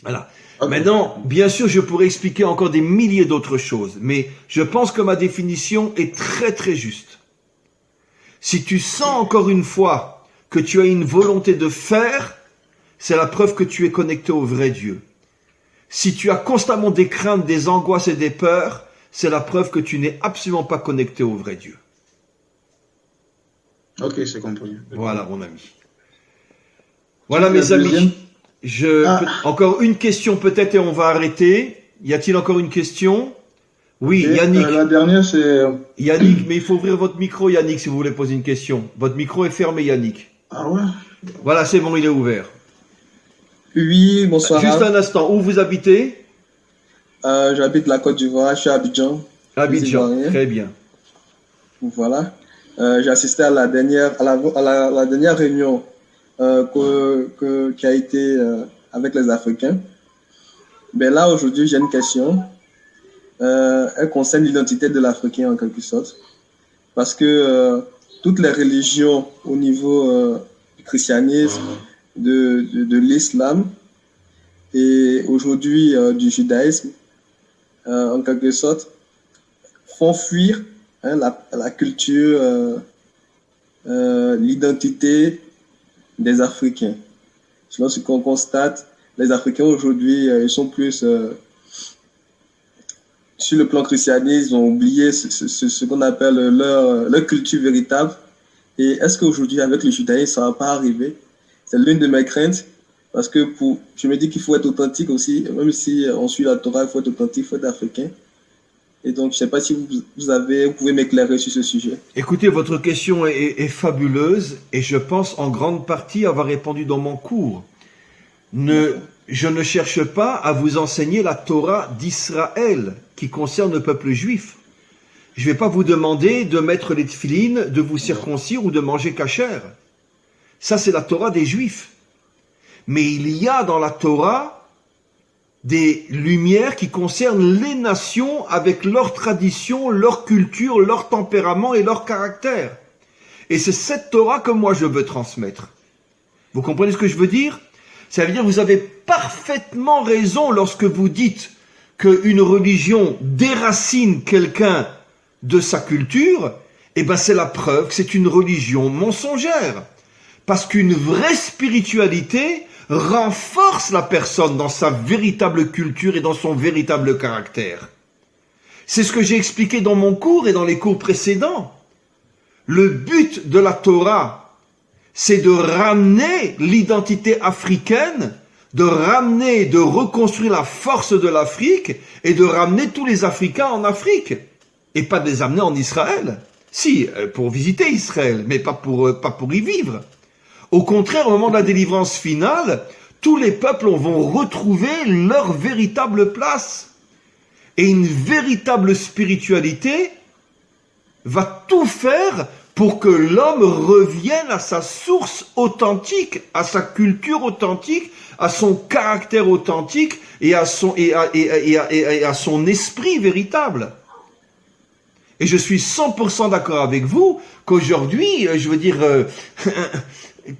S1: Voilà. Okay. Maintenant, bien sûr, je pourrais expliquer encore des milliers d'autres choses, mais je pense que ma définition est très juste. Si tu sens encore une fois que tu as une volonté de faire, c'est la preuve que tu es connecté au vrai Dieu. Si tu as constamment des craintes, des angoisses et des peurs, c'est la preuve que tu n'es absolument pas connecté au vrai Dieu.
S5: Ok, c'est compris.
S1: Voilà, mon ami. Voilà, mes amis. Encore une question peut-être et on va arrêter. Y a-t-il encore une question? Oui,
S5: Et,
S1: Yannick.
S5: la dernière, c'est...
S1: Yannick, mais il faut ouvrir votre micro, Yannick, si vous voulez poser une question. Votre micro est fermé, Yannick.
S5: Ah ouais?
S1: Voilà, c'est bon, il est ouvert.
S6: Oui, bonsoir.
S1: Juste un instant, où vous habitez?
S6: J'habite la Côte d'Ivoire, je suis à Abidjan.
S1: Abidjan, très bien.
S6: Voilà. J'ai assisté à la dernière réunion qui a été avec les Africains. Mais là, aujourd'hui, j'ai une question. Elle concerne l'identité de l'Africain en quelque sorte. Parce que toutes les religions au niveau du christianisme, de l'islam et aujourd'hui du judaïsme, en quelque sorte, font fuir la culture, l'identité des Africains. Selon ce qu'on constate, les Africains aujourd'hui, ils sont plus sur le plan christianisme, ils ont oublié ce qu'on appelle leur culture véritable. Et est-ce qu'aujourd'hui, avec le judaïsme, ça ne va pas arriver? C'est l'une de mes craintes, parce que je me dis qu'il faut être authentique aussi, même si on suit la Torah, il faut être authentique, il faut être africain. Et donc, je ne sais pas si vous pouvez m'éclairer sur ce sujet.
S1: Écoutez, votre question est fabuleuse et je pense en grande partie avoir répondu dans mon cours. Je ne cherche pas à vous enseigner la Torah d'Israël qui concerne le peuple juif. Je ne vais pas vous demander de mettre les tefilines, de vous circoncire ou de manger kasher. Ça, c'est la Torah des juifs. Mais il y a dans la Torah des lumières qui concernent les nations avec leur tradition, leur culture, leur tempérament et leur caractère. Et c'est cette Torah que moi je veux transmettre. Vous comprenez ce que je veux dire? Ça veut dire que vous avez parfaitement raison lorsque vous dites qu'une religion déracine quelqu'un de sa culture, eh ben c'est la preuve que c'est une religion mensongère. Parce qu'une vraie spiritualité renforce la personne dans sa véritable culture et dans son véritable caractère. C'est ce que j'ai expliqué dans mon cours et dans les cours précédents. Le but de la Torah, c'est de ramener l'identité africaine, de reconstruire la force de l'Afrique et de ramener tous les Africains en Afrique. Et pas de les amener en Israël. Si, pour visiter Israël, mais pas pour y vivre. Au contraire, au moment de la délivrance finale, tous les peuples vont retrouver leur véritable place. Et une véritable spiritualité va tout faire pour que l'homme revienne à sa source authentique, à sa culture authentique, à son caractère authentique et à son esprit véritable. Et je suis 100% d'accord avec vous qu'aujourd'hui, je veux dire,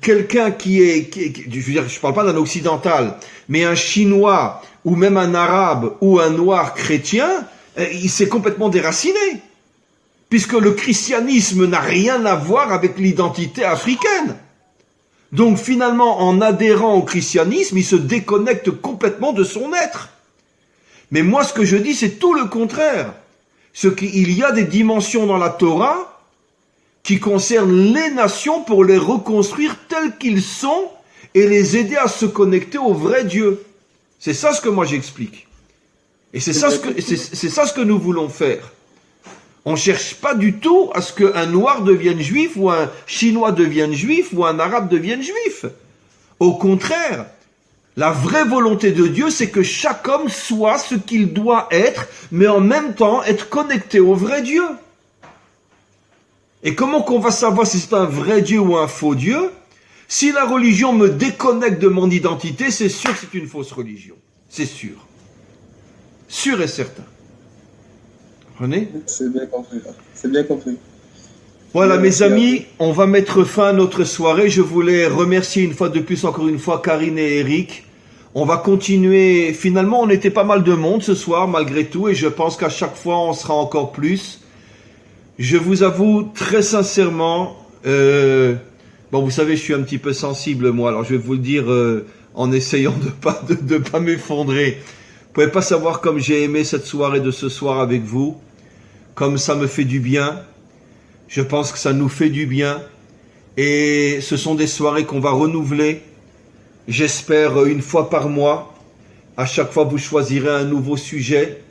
S1: quelqu'un je parle pas d'un occidental, mais un chinois ou même un arabe ou un noir chrétien, il s'est complètement déraciné. Puisque le christianisme n'a rien à voir avec l'identité africaine. Donc finalement, en adhérant au christianisme, il se déconnecte complètement de son être. Mais moi, ce que je dis, c'est tout le contraire. Il y a des dimensions dans la Torah qui concernent les nations pour les reconstruire tels qu'ils sont et les aider à se connecter au vrai Dieu. C'est ça ce que moi j'explique. Et c'est ça ce que nous voulons faire. On ne cherche pas du tout à ce qu'un noir devienne juif ou un chinois devienne juif ou un arabe devienne juif. Au contraire, la vraie volonté de Dieu, c'est que chaque homme soit ce qu'il doit être, mais en même temps être connecté au vrai Dieu. Et comment qu'on va savoir si c'est un vrai Dieu ou un faux Dieu? Si la religion me déconnecte de mon identité, c'est sûr que c'est une fausse religion. C'est sûr. Sûr et certain. René?
S6: C'est bien compris. C'est bien compris.
S1: Voilà mes amis, on va mettre fin à notre soirée. Je voulais remercier une fois de plus, encore une fois, Karine et Eric. On va continuer. Finalement, on était pas mal de monde ce soir, malgré tout, et je pense qu'à chaque fois, on sera encore plus. Je vous avoue très sincèrement, bon, vous savez, je suis un petit peu sensible, moi, alors je vais vous le dire en essayant de pas m'effondrer. Vous pouvez pas savoir comme j'ai aimé cette soirée de ce soir avec vous, comme ça me fait du bien. Je pense que ça nous fait du bien. Et ce sont des soirées qu'on va renouveler, j'espère, une fois par mois. À chaque fois, vous choisirez un nouveau sujet.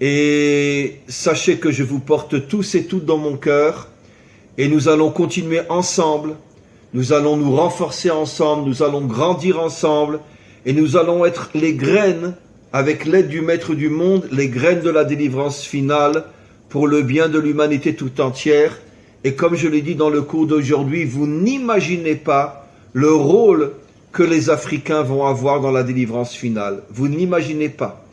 S1: Et sachez que je vous porte tous et toutes dans mon cœur. Et nous allons continuer ensemble. Nous allons nous renforcer ensemble. Nous allons grandir ensemble. Et nous allons être les graines, avec l'aide du Maître du monde, les graines de la délivrance finale pour le bien de l'humanité tout entière. Et comme je l'ai dit dans le cours d'aujourd'hui, vous n'imaginez pas le rôle que les Africains vont avoir dans la délivrance finale. Vous n'imaginez pas.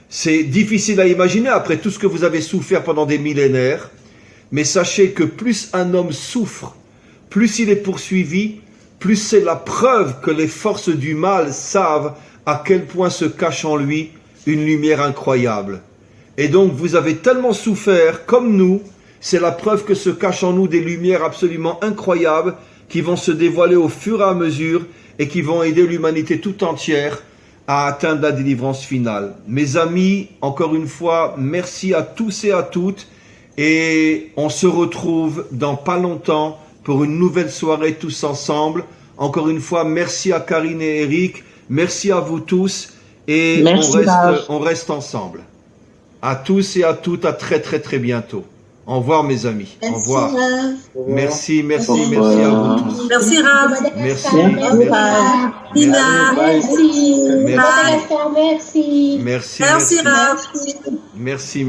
S1: C'est difficile à imaginer après tout ce que vous avez souffert pendant des millénaires. Mais sachez que plus un homme souffre, plus il est poursuivi, plus c'est la preuve que les forces du mal savent à quel point se cache en lui une lumière incroyable. Et donc vous avez tellement souffert comme nous, c'est la preuve que se cachent en nous des lumières absolument incroyables qui vont se dévoiler au fur et à mesure et qui vont aider l'humanité tout entière à atteindre la délivrance finale. Mes amis, encore une fois, merci à tous et à toutes et on se retrouve dans pas longtemps pour une nouvelle soirée tous ensemble. Encore une fois, merci à Karine et Eric, merci à vous tous et on reste ensemble. À tous et à toutes, à très très très bientôt. Au revoir mes amis.
S7: Merci,
S1: au revoir.
S7: Merci,
S1: merci à vous tous.
S7: Merci Raph.
S1: Merci.
S7: Tina.
S3: Merci.
S1: Merci.
S7: Merci Raph.
S1: Merci.